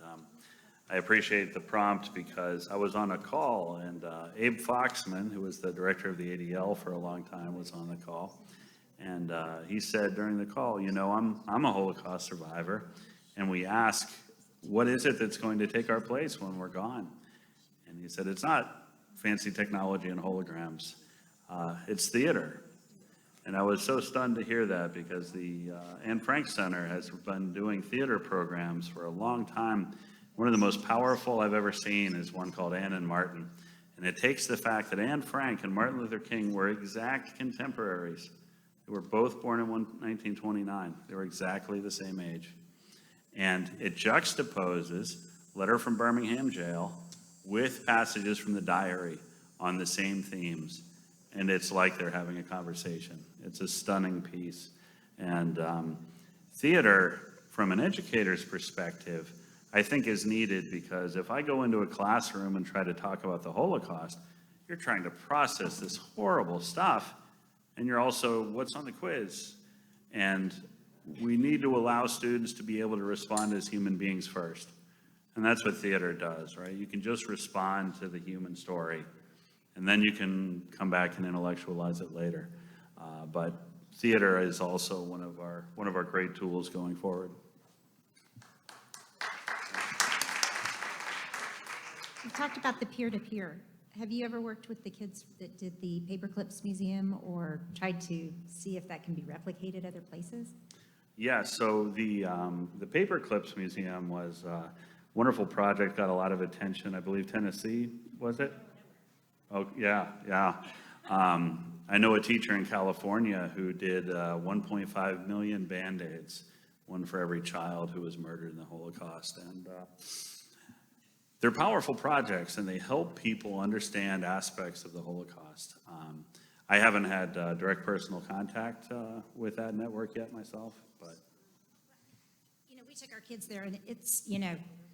I appreciate the prompt because I was on a call, and Abe Foxman, who was the director of the ADL for a long time, was on the call. And he said during the call, you know, I'm a Holocaust survivor, and we ask, what is it that's going to take our place when we're gone? And he said, it's not fancy technology and holograms, it's theater. And I was so stunned to hear that because the Anne Frank Center has been doing theater programs for a long time. One of the most powerful I've ever seen is one called Anne and Martin. And it takes the fact that Anne Frank and Martin Luther King were exact contemporaries. They were both born in 1929. They were exactly the same age. And it juxtaposes Letter from Birmingham Jail with passages from the diary on the same themes. And it's like they're having a conversation. It's a stunning piece. And theater, from an educator's perspective, I think is needed because if I go into a classroom and try to talk about the Holocaust, you're trying to process this horrible stuff, and you're also, what's on the quiz? And we need to allow students to be able to respond as human beings first. And that's what theater does, right? You can just respond to the human story, and then you can come back and intellectualize it later. But theater is also one of our great tools going forward. You talked about the peer-to-peer. Have you ever worked with the kids that did the Paperclips Museum or tried to see if that can be replicated other places? Yeah, so the Paperclips Museum was a wonderful project, got a lot of attention. I believe Tennessee, was it? Oh, yeah, yeah. I know a teacher in California who did 1.5 million Band-Aids, one for every child who was murdered in the Holocaust. And they're powerful projects, and they help people understand aspects of the Holocaust. I haven't had direct personal contact with that network yet myself, but. We took our kids there, and it's,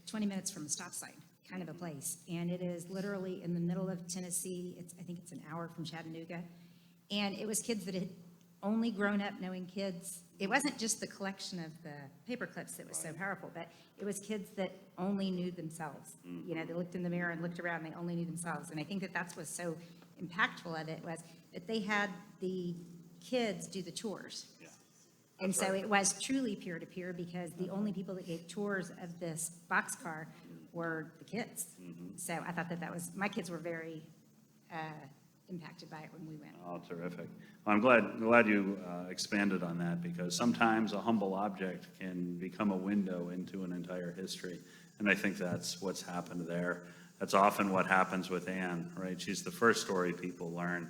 20 minutes from a stop sign, kind of a place. And it is literally in the middle of Tennessee. I think it's an hour from Chattanooga. And it was kids that had only grown up knowing kids. It wasn't just the collection of the paper clips that was so powerful, but it was kids that only knew themselves. They looked in the mirror and looked around, and they only knew themselves. And I think that that's what's so impactful of it, was that they had the kids do the tours. And so it was truly peer-to-peer, because the only people that gave tours of this boxcar were the kids. So I thought that my kids were very impacted by it when we went. Oh, terrific. Well, I'm glad you expanded on that, because sometimes a humble object can become a window into an entire history. And I think that's what's happened there. That's often what happens with Anne, right? She's the first story people learn,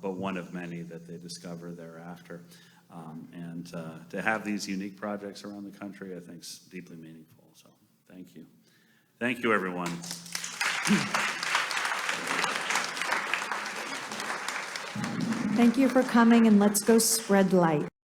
but one of many that they discover thereafter. And to have these unique projects around the country, I think is deeply meaningful. So thank you. Thank you, everyone. Thank you for coming, and let's go spread light.